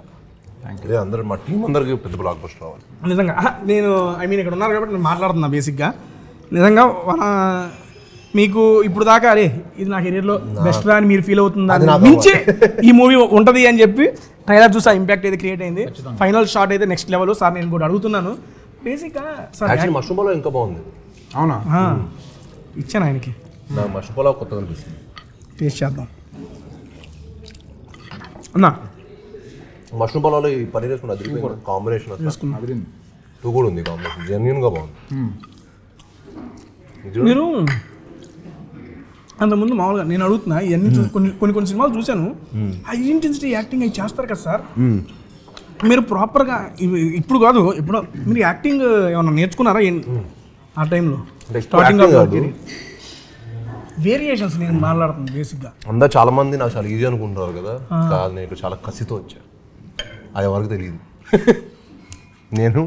అందరూ మా టీం అందరికి పెద్ద బ్లాక్ బస్టర్ రావాలి నిజంగా. నేను ఇక్కడ ఉన్నారు కాబట్టి నేను మాట్లాడుతున్నా. బేసిక్గా నిజంగా మీకు ఇప్పుడు దాకా అరే ఇది నా కెరీర్లో బెస్ట్ రా అని మీరు ఫీల్ అవుతుందా మించి ఈ మూవీ ఉంటుంది అని చెప్పి ట్రైలర్ చూసి ఆ ఇంపాక్ట్ అయితే క్రియేట్ అయింది. ఫైనల్ షాట్ అయితే నెక్స్ట్ లెవెల్. సార్ నేను కూడా అడుగుతున్నాను, బేసిక్గా సార్ మష్రూమ్ పలావ్ ఇంకా బాగుంది. అవునా, ఇచ్చాను ఆయనకి. నాకు మష్రూమ్ పలావ్ కొత్తగా అనిపిస్తుంది. టేస్ట్ చేద్దాం అన్నా. మష్రూమ్ పలావ్లో ఈ పన్నీర్ వేసుకుని అదిరిపోయింది కాంబినేషన్. టూ కూడా ఉంది కాంబినేషన్, జెన్యూన్గా బాగుంది. మీరు అంతకుముందు మామూలుగా నేను అడుగుతున్నా, ఇవన్నీ కొన్ని సినిమాలు చూశాను, హై ఇంటెన్సిటీ యాక్టింగ్ అవి చేస్తారు కదా సార్. మీరు ప్రాపర్గా ఇప్పుడు కాదు, ఇప్పుడు మీరు యాక్టింగ్ ఏమన్నా నేర్చుకున్నారా ఆ టైంలో? స్టార్టింగ్ వేరియేషన్స్ నేను మాట్లాడుతున్నాను బేసిక్గా. అందరూ చాలా మంది నాకు చాలా ఈజీ అనుకుంటున్నారు కదా, కాదు నేను చాలా కసితో వచ్చా, అది ఎవరికి తెలియదు. నేను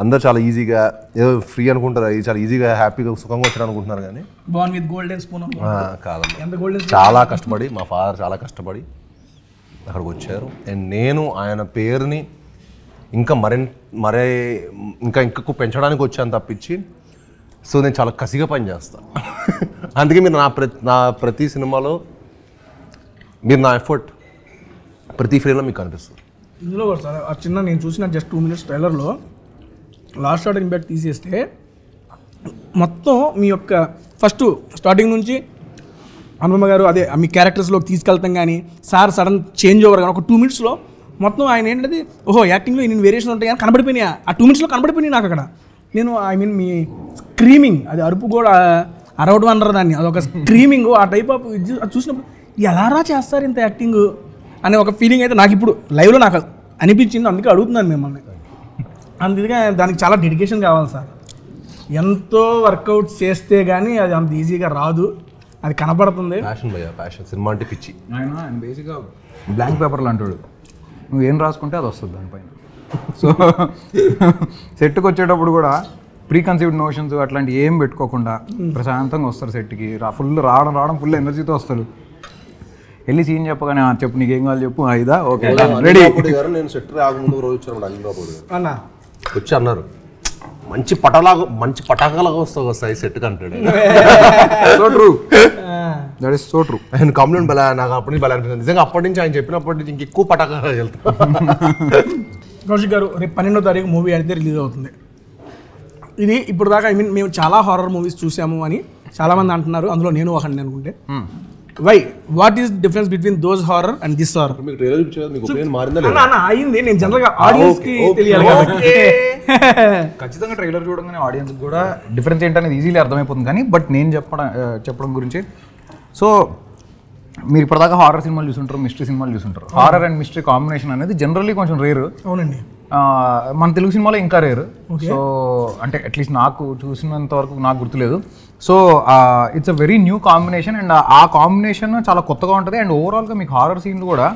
అందరు చాలా ఈజీగా ఏదో ఫ్రీ అనుకుంటారు, చాలా ఈజీగా హ్యాపీగా సుఖంగా వచ్చారు అనుకుంటున్నారు. కానీ బాన్ విత్ గోల్డెన్ స్పూన్ కాదమ్మా, చాలా కష్టపడి మా ఫాదర్ చాలా కష్టపడి అక్కడికి వచ్చారు. అండ్ నేను ఆయన పేరుని ఇంకా ఇంకా పెంచడానికి వచ్చాను తప్పించి. సో నేను చాలా కసిగా పనిచేస్తాను. అందుకే మీరు నా ప్రతి సినిమాలో మీరు నా ఎఫర్ట్ ప్రతి ఫ్రేమ్లో మీకు కనిపిస్తుంది. ఇందులో సార్ ఆ చిన్న నేను చూసిన జస్ట్ 2 minutes ట్రైలర్లో లాస్ట్ షాట్ ఇంపాక్ట్ తీసేస్తే మొత్తం మీ యొక్క ఫస్ట్ స్టార్టింగ్ నుంచి అనుపమ గారు అదే మీ క్యారెక్టర్స్లోకి తీసుకెళ్తాం కానీ సార్ సడన్ చేంజ్ ఓవర్ కానీ ఒక 2 minutesలో మొత్తం ఆయన ఏంటంటే ఓహో యాక్టింగ్లో ఇన్ని వేరియేషన్ ఉంటాయి కానీ కనబడిపోయినాయి. ఆ 2 minutesలో కనబడిపోయినాయి నాకు అక్కడ. నేను మీ స్క్రీమింగ్, అది అరుపు కూడా అరవడం అన్నారు దాన్ని, అదొక స్క్రీమింగ్, ఆ టైప్ ఆఫ్ చూసినప్పుడు ఎలారా చేస్తారు ఇంత యాక్టింగ్ అనే ఒక ఫీలింగ్ అయితే నాకు ఇప్పుడు లైవ్లో నాకు అనిపించింది. అందుకే అడుగుతున్నాను మిమ్మల్ని. అందుకే దానికి చాలా డెడికేషన్ కావాలి సార్. ఎంతో వర్కౌట్ చేస్తే కానీ అది అంత ఈజీగా రాదు, అది కనపడుతుంది. ప్యాషన్ సినిమా అంటే పిచ్చి. ఆయన బేసిక్గా బ్లాంక్ పేపర్లు అంటాడు, నువ్వు ఏం రాసుకుంటే అది వస్తుంది దానిపైన. సో సెట్కి వచ్చేటప్పుడు కూడా ప్రీకన్సీవ్డ్ నోషన్స్ అట్లాంటి ఏం పెట్టుకోకుండా ప్రశాంతంగా వస్తారు సెట్కి. రావడం ఫుల్ ఎనర్జీతో వస్తారు. వెళ్ళి సీన్ చెప్పగానే చెప్పు నీకేం కావాలి చెప్పు, అయిదా ఓకే రెడీ. నేను సెట్ రాకముందు రోజు వచ్చాను అనిల్ అన్న వచ్చి అన్నారు, మంచి పటాకాలాగా వస్తాయి సెట్ కంటాడు. So true, that is so true. ఆయన కాంప్లిమెంట్ బలా నాకు అప్పటి నుంచి బలా అనిపిస్తుంది. నిజంగా అప్పటి నుంచి ఆయన చెప్పినప్పటి నుంచి ఇంకెక్కువ పటాకాలు వెళ్తాం. కౌశిక్ గారు, రేపు 12వ తారీఖు మూవీ అయితే రిలీజ్ అవుతుంది. ఇది ఇప్పుడు దాకా మేము చాలా హారర్ మూవీస్ చూసాము అని చాలామంది అంటున్నారు, అందులో నేను ఒకటి అనుకుంటే. Why what is difference between those horror and this horror? మీకు ట్రైలర్ చూపించారు, మీకు ఒపీనియన్ మారిందా లేదా? అయింది, నేను జనరల్గా ఆడియన్స్ కి తెలియాలి కాబట్టి ఖచ్చితంగా ట్రైలర్ చూడగానే ఆడియన్స్ కూడా డిఫరెన్స్ ఏంటనేది ఈజీలీ అర్థమైపోతుంది. కానీ బట్ నేను చెప్పడం గురించి, సో మీరు ఇప్పటిదాకా హారర్ సినిమాలు చూసుంటారు, మిస్టరీ సినిమాలు చూసుంటారు. హారర్ అండ్ మిస్టరీ కాంబినేషన్ అనేది జనరల్లీ కొంచెం రేరు. అవునండి, మన తెలుగు సినిమాలో ఇంకా రేరు. సో అంటే అట్లీస్ట్ నాకు చూసినంత వరకు నాకు గుర్తులేదు. So it's a very new combination and ఆ కాంబినేషన్ చాలా కొత్తగా ఉంటుంది. అండ్ ఓవరాల్గా మీకు హారర్ సీన్లు కూడా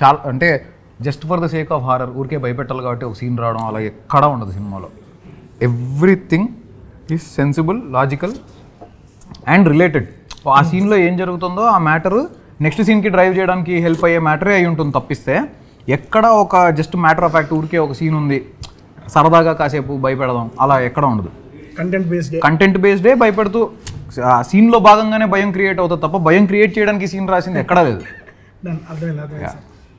చాలా అంటే just for the sake of horror ఊరికే భయపెట్టాలి కాబట్టి ఒక సీన్ రావడం అలా ఎక్కడా ఉండదు సినిమాలో. Everything is sensible, logical and related. So ఆ సీన్లో ఏం జరుగుతుందో ఆ మ్యాటర్ నెక్స్ట్ సీన్కి డ్రైవ్ చేయడానికి హెల్ప్ అయ్యే మ్యాటరే అయి ఉంటుంది తప్పిస్తే ఎక్కడ ఒక జస్ట్ మ్యాటర్ ఆఫ్ ఫ్యాక్ట్ ఊరికే ఒక సీన్ ఉంది సరదాగా కాసేపు భయపెడదాం అలా ఎక్కడ ఉండదు. కంటెంట్ బేస్డే భయపెడుతూ ఆ సీన్లో భాగంగానే భయం క్రియేట్ అవుతుంది తప్ప భయం క్రియేట్ చేయడానికి సీన్ రాసింది ఎక్కడా లేదు. అర్థమైంది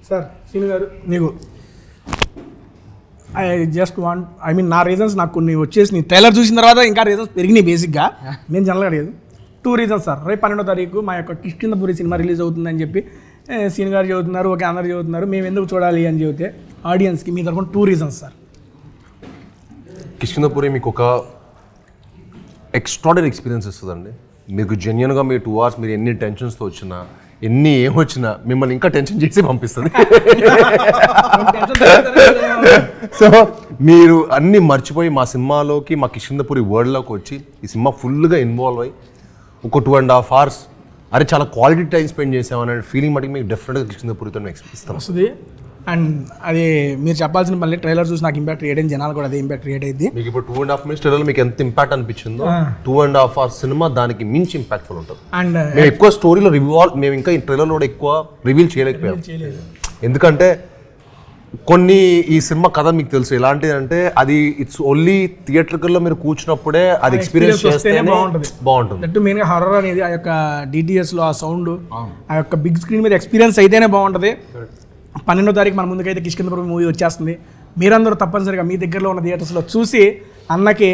సార్. సీన్ గారు మీకు ఐ మీన్ నా రీజన్స్ నాకు కొన్ని వచ్చేసి ట్రైలర్ చూసిన తర్వాత ఇంకా రీజన్స్ పెరిగినాయి బేసిక్గా. నేను జనరల్గా అడిగేది 2 రీజన్స్ సార్. రేపు 12వ తారీఖు మా యొక్క కిష్కింధపురి సినిమా రిలీజ్ అవుతుందని చెప్పి సీన్ గారు చదువుతున్నారు, ఓకే అందరు చదువుతున్నారు, మేము ఎందుకు చూడాలి అని చెబితే ఆడియన్స్కి మీ తరఫున 2 రీజన్స్ సార్. కిష్కింధపురి మీకు ఒక ఎక్స్ట్రాడనరీ ఎక్స్పీరియన్స్ ఇస్తుందండి. మీకు జెన్యున్గా మీ 2 hours మీరు ఎన్ని టెన్షన్స్తో వచ్చినా ఎన్ని ఏమొచ్చినా మిమ్మల్ని ఇంకా టెన్షన్ చేసి పంపిస్తుంది. సో మీరు అన్నీ మర్చిపోయి మా సినిమాలోకి మా కిష్కింధపురి వరల్డ్లోకి వచ్చి ఈ సినిమా ఫుల్గా ఇన్వాల్వ్ అయ్యి ఒక 2.5 hours అరే చాలా క్వాలిటీ టైం స్పెండ్ చేసామనే ఫీలింగ్ మటుకు మీకు డెఫినెట్గా కిష్కింధపురితో ఇస్తాం వస్తుంది. అండ్ అది మీరు చెప్పాల్సిన మళ్ళీ ట్రైలర్ చూసి నాకు ఇంపాక్ట్ క్రియేట్ అయింది, జనాలు కూడా అదే ఇంపాక్ట్ క్రియేట్ అయింది. మీకు ఇప్పుడు 2.5 minutes ట్రైలర్ మీకు ఎంత ఇంపాక్ట్ అనిపించిందో 2.5 hours సినిమా దానికి మించి ఇంపాక్ట్ఫుల్ ఉంటుంది. అండ్ మేము ఎక్కువ స్టోరీలో మేము ఇంకా ఈ ట్రైలర్లో కూడా ఎక్కువ రివీల్ చేయలేకపోయాం. ఎందుకంటే కొన్ని ఈ సినిమా కథ మీకు తెలుసు ఎలాంటిది అంటే అది ఇట్స్ ఓన్లీ థియేటర్లో మీరు కూర్చున్నప్పుడే అది ఎక్స్పీరియన్స్ చేస్తేనే బాగుంటుంది. మెయిన్గా హారర్ అనేది ఆ యొక్క డిటిఎస్లో ఆ సౌండ్ ఆ యొక్క బిగ్ స్క్రీన్ మీద ఎక్స్పీరియన్స్ అయితేనే బాగుంటుంది. 12వ తారీఖు మన ముందుకైతే కిష్కింధపురి మూవీ వచ్చేస్తుంది. మీరందరూ తప్పనిసరిగా మీ దగ్గరలో ఉన్న థియేటర్స్లో చూసి అన్నకి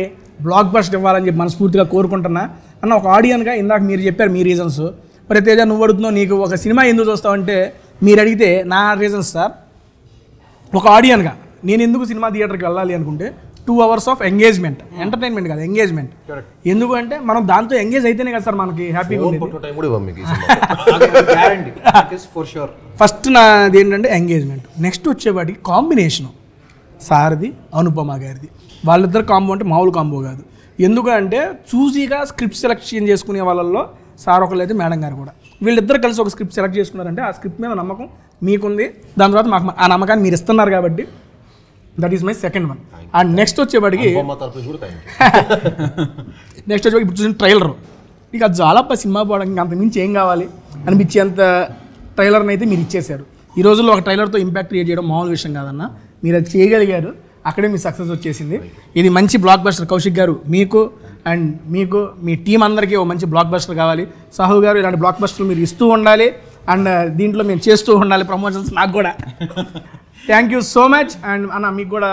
బ్లాక్ బస్టర్ ఇవ్వాలని చెప్పి మనస్ఫూర్తిగా కోరుకుంటున్నా. అన్న ఒక ఆడియన్గా ఇందాక మీరు చెప్పారు మీ రీజన్స్, మరి తేజ నువ్వు అడుగుతున్నావు నీకు ఒక సినిమా ఎందుకు చూస్తావంటే మీరు అడిగితే నా రీజన్స్ సార్. ఒక ఆడియన్గా నేను ఎందుకు సినిమా థియేటర్కి వెళ్ళాలి అనుకుంటే 2 hours ఆఫ్ ఎంగేజ్మెంట్, ఎంటర్టైన్మెంట్ కాదు ఎంగేజ్మెంట్. ఎందుకంటే మనం దాంతో ఎంగేజ్ అయితేనే కదా సార్ మనకి హ్యాపీగా ఉంది. ఫస్ట్ నాది ఏంటంటే ఎంగేజ్మెంట్. నెక్స్ట్ వచ్చేవాడికి కాంబినేషను సార్ది అనుపమ గారిది, వాళ్ళిద్దరు కాంబో అంటే మామూలు కాంబో కాదు. ఎందుకంటే చూసీగా స్క్రిప్ట్ సెలెక్షన్ చేసుకునే వాళ్ళల్లో సార్ ఒకళ్ళు అయితే మేడం గారు కూడా, వీళ్ళిద్దరు కలిసి ఒక స్క్రిప్ట్ సెలెక్ట్ చేసుకున్నారంటే ఆ స్క్రిప్ట్ మీద నమ్మకం మీకుంది, దాని తర్వాత మాకు ఆ నమ్మకాన్ని మీరు ఇస్తున్నారు కాబట్టి that is my second one. And next వచ్చేవాడికి ఇప్పుడు చూసిన ట్రైలర్ ఇక అది చాలా సినిమా పోవడానికి అంత మించి ఏం కావాలి అనిపించేంత ట్రైలర్ని అయితే మీరు ఇచ్చేశారు. ఈ రోజుల్లో ఒక ట్రైలర్తో ఇంపాక్ట్ క్రియేట్ చేయడం మామూలు విషయం కాదన్న, మీరు అది చేయగలిగారు, అక్కడే మీ సక్సెస్ వచ్చేసింది. ఇది మంచి బ్లాక్ బస్టర్. కౌశిక్ గారు మీకు అండ్ మీకు మీ టీం అందరికీ ఒక మంచి బ్లాక్ బస్టర్ కావాలి. సాహు గారు ఇలాంటి బ్లాక్ బస్టర్లు మీరు ఇస్తూ ఉండాలి అండ్ దీంట్లో మేము చేస్తూ ఉండాలి ప్రమోషన్స్ నాకు కూడా. Thank you so much. And అన్న మీకు కూడా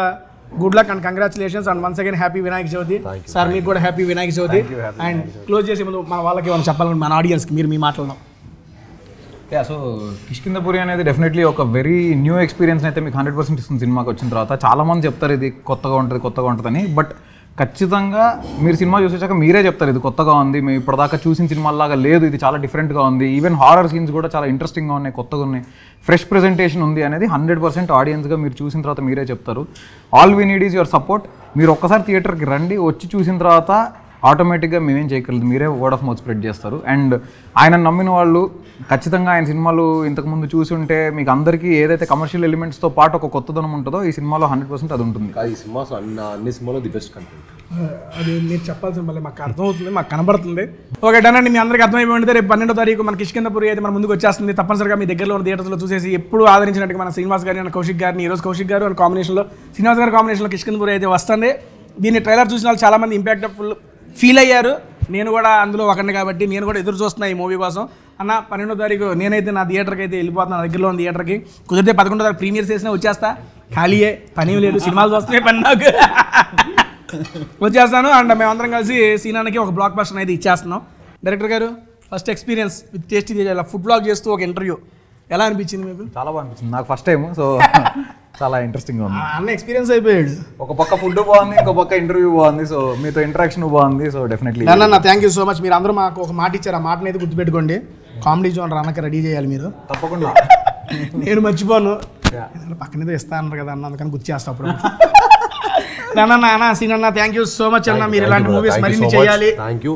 good luck and congratulations and once again happy Vinayaka Chavithi sir. మీకు కూడా happy Vinayaka Chavithi. And close చేసే ముందు మన వాళ్ళకి ఏమైనా చెప్పాలని మన ఆడియన్స్కి మీరు మీ మాట్లాడడం. సో కిష్కింధపురి అనేది డెఫినెట్లీ ఒక వెరీ న్యూ ఎక్స్పీరియన్స్ అయితే మీకు 100% ఇస్తుంది సినిమాకి వచ్చిన తర్వాత. చాలామంది చెప్తారు ఇది కొత్తగా ఉంటుందని, బట్ ఖచ్చితంగా మీరు సినిమా చూసేసాక మీరే చెప్తారు ఇది కొత్తగా ఉంది, మేము ఇప్పటిదాకా చూసిన సినిమాలాగా లేదు, ఇది చాలా డిఫరెంట్గా ఉంది, ఈవెన్ హారర్ సీన్స్ కూడా చాలా ఇంట్రెస్టింగ్గా ఉన్నాయి, కొత్తగా ఉన్నాయి, ఫ్రెష్ ప్రెజెంటేషన్ ఉంది అనేది 100% ఆడియన్స్గా మీరు చూసిన తర్వాత మీరే చెప్తారు. All we need is your support. మీరు ఒక్కసారి థియేటర్కి రండి, వచ్చి చూసిన తర్వాత ఆటోమేటిక్గా మేమేం చేయగలదు, మీరే వర్డ్ ఆఫ్ మౌత్ స్ప్రెడ్ చేస్తారు. అండ్ ఆయన నమ్మిన వాళ్ళు ఖచ్చితంగా ఆయన సినిమాలు ఇంతకుముందు చూసి ఉంటే మీకు అందరికీ ఏదైతే కమర్షియల్ ఎలిమెంట్స్తో పాటు ఒక కొత్తదనం ఉంటుందో ఈ సినిమాలో 100% అది ఉంటుంది. ఈ సినిమా అన్ని సినిమాలో ది బెస్ట్ కంటెంట్. అది మీరు చెప్పాల్సిన మళ్ళీ మాకు అర్థమవుతుంది, మాకు కనబడుతుంది. ఓకే డన్ అండి, మీ అందరికీ అర్థమైపోయింది. రేపు 12వ తారీఖు మన కిష్కింధపురి అయితే మన ముందుకు వచ్చేస్తుంది. తప్పనిసరిగా మీ దగ్గరలో ఉన్న థియేటర్స్లో చూసేసి ఎప్పుడు ఆదరించినట్టుగా మన శ్రీనివాస్ గారిని అండ్ కౌశిక్ గారిని, ఈరోజు కౌశిక్ గారు అండ్ కాంబినేషన్లో శ్రీనివాస్ గారి కాంబినేషన్లో కిష్కింధపురి అయితే వస్తుంది. దీన్ని ట్రైలర్ చూసిన వాళ్ళు చాలామంది ఇంపాక్ట్ఫుల్ ఫీల్ అయ్యారు, నేను కూడా అందులో ఒకరిని కాబట్టి నేను కూడా ఎదురు చూస్తున్నా ఈ మూవీ కోసం. అన్న 12వ తారీఖు నేనైతే నా థియేటర్కి అయితే వెళ్ళిపోతున్నాను, నా దగ్గరలో ఉన్న థియేటర్కి. కుదిరితే 11వ తారీఖు ప్రీమియర్ చేసినా వచ్చేస్తా, ఖాళీయే పని లేదు, సినిమాలు చూస్తున్నాయి పని నాకు వచ్చేస్తాను. అండ్ మేమందరం కలిసి సీనానికి ఒక బ్లాక్ బస్టర్ అయితే ఇచ్చేస్తున్నాం. డైరెక్టర్ గారు first experience with tasty Teja food blog చేస్తూ ఒక ఇంటర్వ్యూ ఎలా అనిపించింది మీకు? చాలా బాగా అనిపించింది నాకు ఫస్ట్ టైం, సో చాలా ఇంట్రెస్టింగ్గా ఉంది. అన్న ఎక్స్పీరియన్స్ అయిపోయాడు, ఒక పక్క ఫుడ్ బాగుంది, ఇంకో పక్క ఇంటర్వ్యూ బాగుంది, సో మీతో ఇంటరాక్షన్ బాగుంది. సో డెఫినెట్లీ అన్న థ్యాంక్ యూ సో మచ్. మీరు అందరూ మాకు ఒక మాట ఇచ్చారు, ఆ మాటని అయితే గుర్తుపెట్టుకోండి. కామెడీ జోన్ అన్నకి రెడీ చేయాలి మీరు తప్పకుండా. నేను మర్చిపోను, పక్కనేదో ఇస్తా అన్నారు కదా అన్న, అందుకని గుర్తు చేస్తా అప్పుడు. నాన్న సీనన్న థ్యాంక్ యూ సో మచ్ అన్న. మీరు ఇలాంటి మూవీస్ మరిన్ని చేయాలి.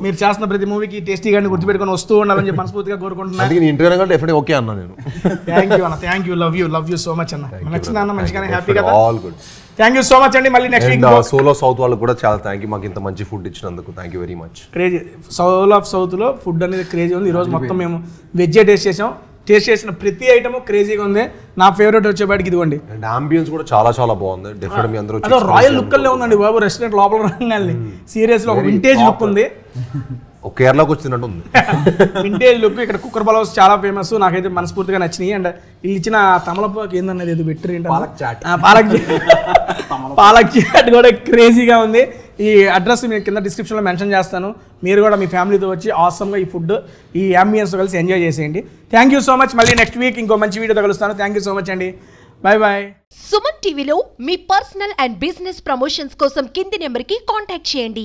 మీరు చేస్తున్న ప్రతి మూవీకి టేస్టీ గాని గుర్తుపెట్టుకొని వస్తూ ఉండాలని చెప్పి మనస్ఫూర్తిగా కోరుకుంటున్నాను. ఇంటర్వ్యూ డెఫినెట్లీ ఓకే అన్న నేను. థ్యాంక్ యూ అన్న, thank you, love you so much అన్న. నచ్చింది అన్న, మంచిగానే హ్యాపీ కదా. All good. Thank you so much అండి. మళ్ళీ నెక్స్ట్ వీక్ సోలో సౌత్ వాళ్ళకి కూడా చాలా థ్యాంక్ యూ, మాకు ఇంత మంచి ఫుడ్ ఇచ్చినందుకు thank you very much. Crazy soul of సౌత్లో ఫుడ్ అనేది క్రేజీ ఉంది. ఈరోజు మొత్తం మేము వెజ్జే టేస్ట్ చేసాం. టేస్ట్ చేసిన ప్రతి ఐటమ్ క్రేజీగా ఉంది. నా ఫేవరెట్ వచ్చేపాటికి ఇదిగోండి. అండ్ అంబియన్స్ కూడా చాలా బాగుంది. డెఫినెట్ మీ అందరూ అదో రాయల్ లుక్ అల్లే ఉందండి బాబు. రెస్టారెంట్ లోపల రంగాల్ని సీరియస్లో ఒక వింటేజ్ లుక్ ఉంది. ఒక కేరళకు వచ్చినట్టు ఉంది వింటేజ్ లుక్. ఇక్కడ కుక్కర్ పలావ్స్ చాలా ఫేమస్, నాకైతే మనస్ఫూర్తిగా నచ్చినాయి. అండ్ వీళ్ళు ఇచ్చిన తమలపాకు ఏందన్నది ఏదో బెటర్ ఏంటి, పాలక్ చాట్ కూడా క్రేజీగా ఉంది. ఈ అడ్రస్ నేను కింద డిస్క్రిప్షన్లో మెన్షన్ చేస్తాను. మీరు కూడా మీ ఫ్యామిలీతో వచ్చి ఆసమ్గా ఈ ఫుడ్ ఈ అంబియన్స్తో కలిసి ఎంజాయ్ చేసేయండి. Thank you so much. మళ్ళీ నెక్స్ట్ వీక్ ఇంకో మంచి వీడియోతో కలుస్తాను. థ్యాంక్ యూ సో మచ్ అండి. బాయ్. సుమన్ టీవీలో మీ పర్సనల్ అండ్ బిజినెస్ ప్రమోషన్స్ కోసం కింది నెంబర్కి కాంటాక్ట్ చేయండి.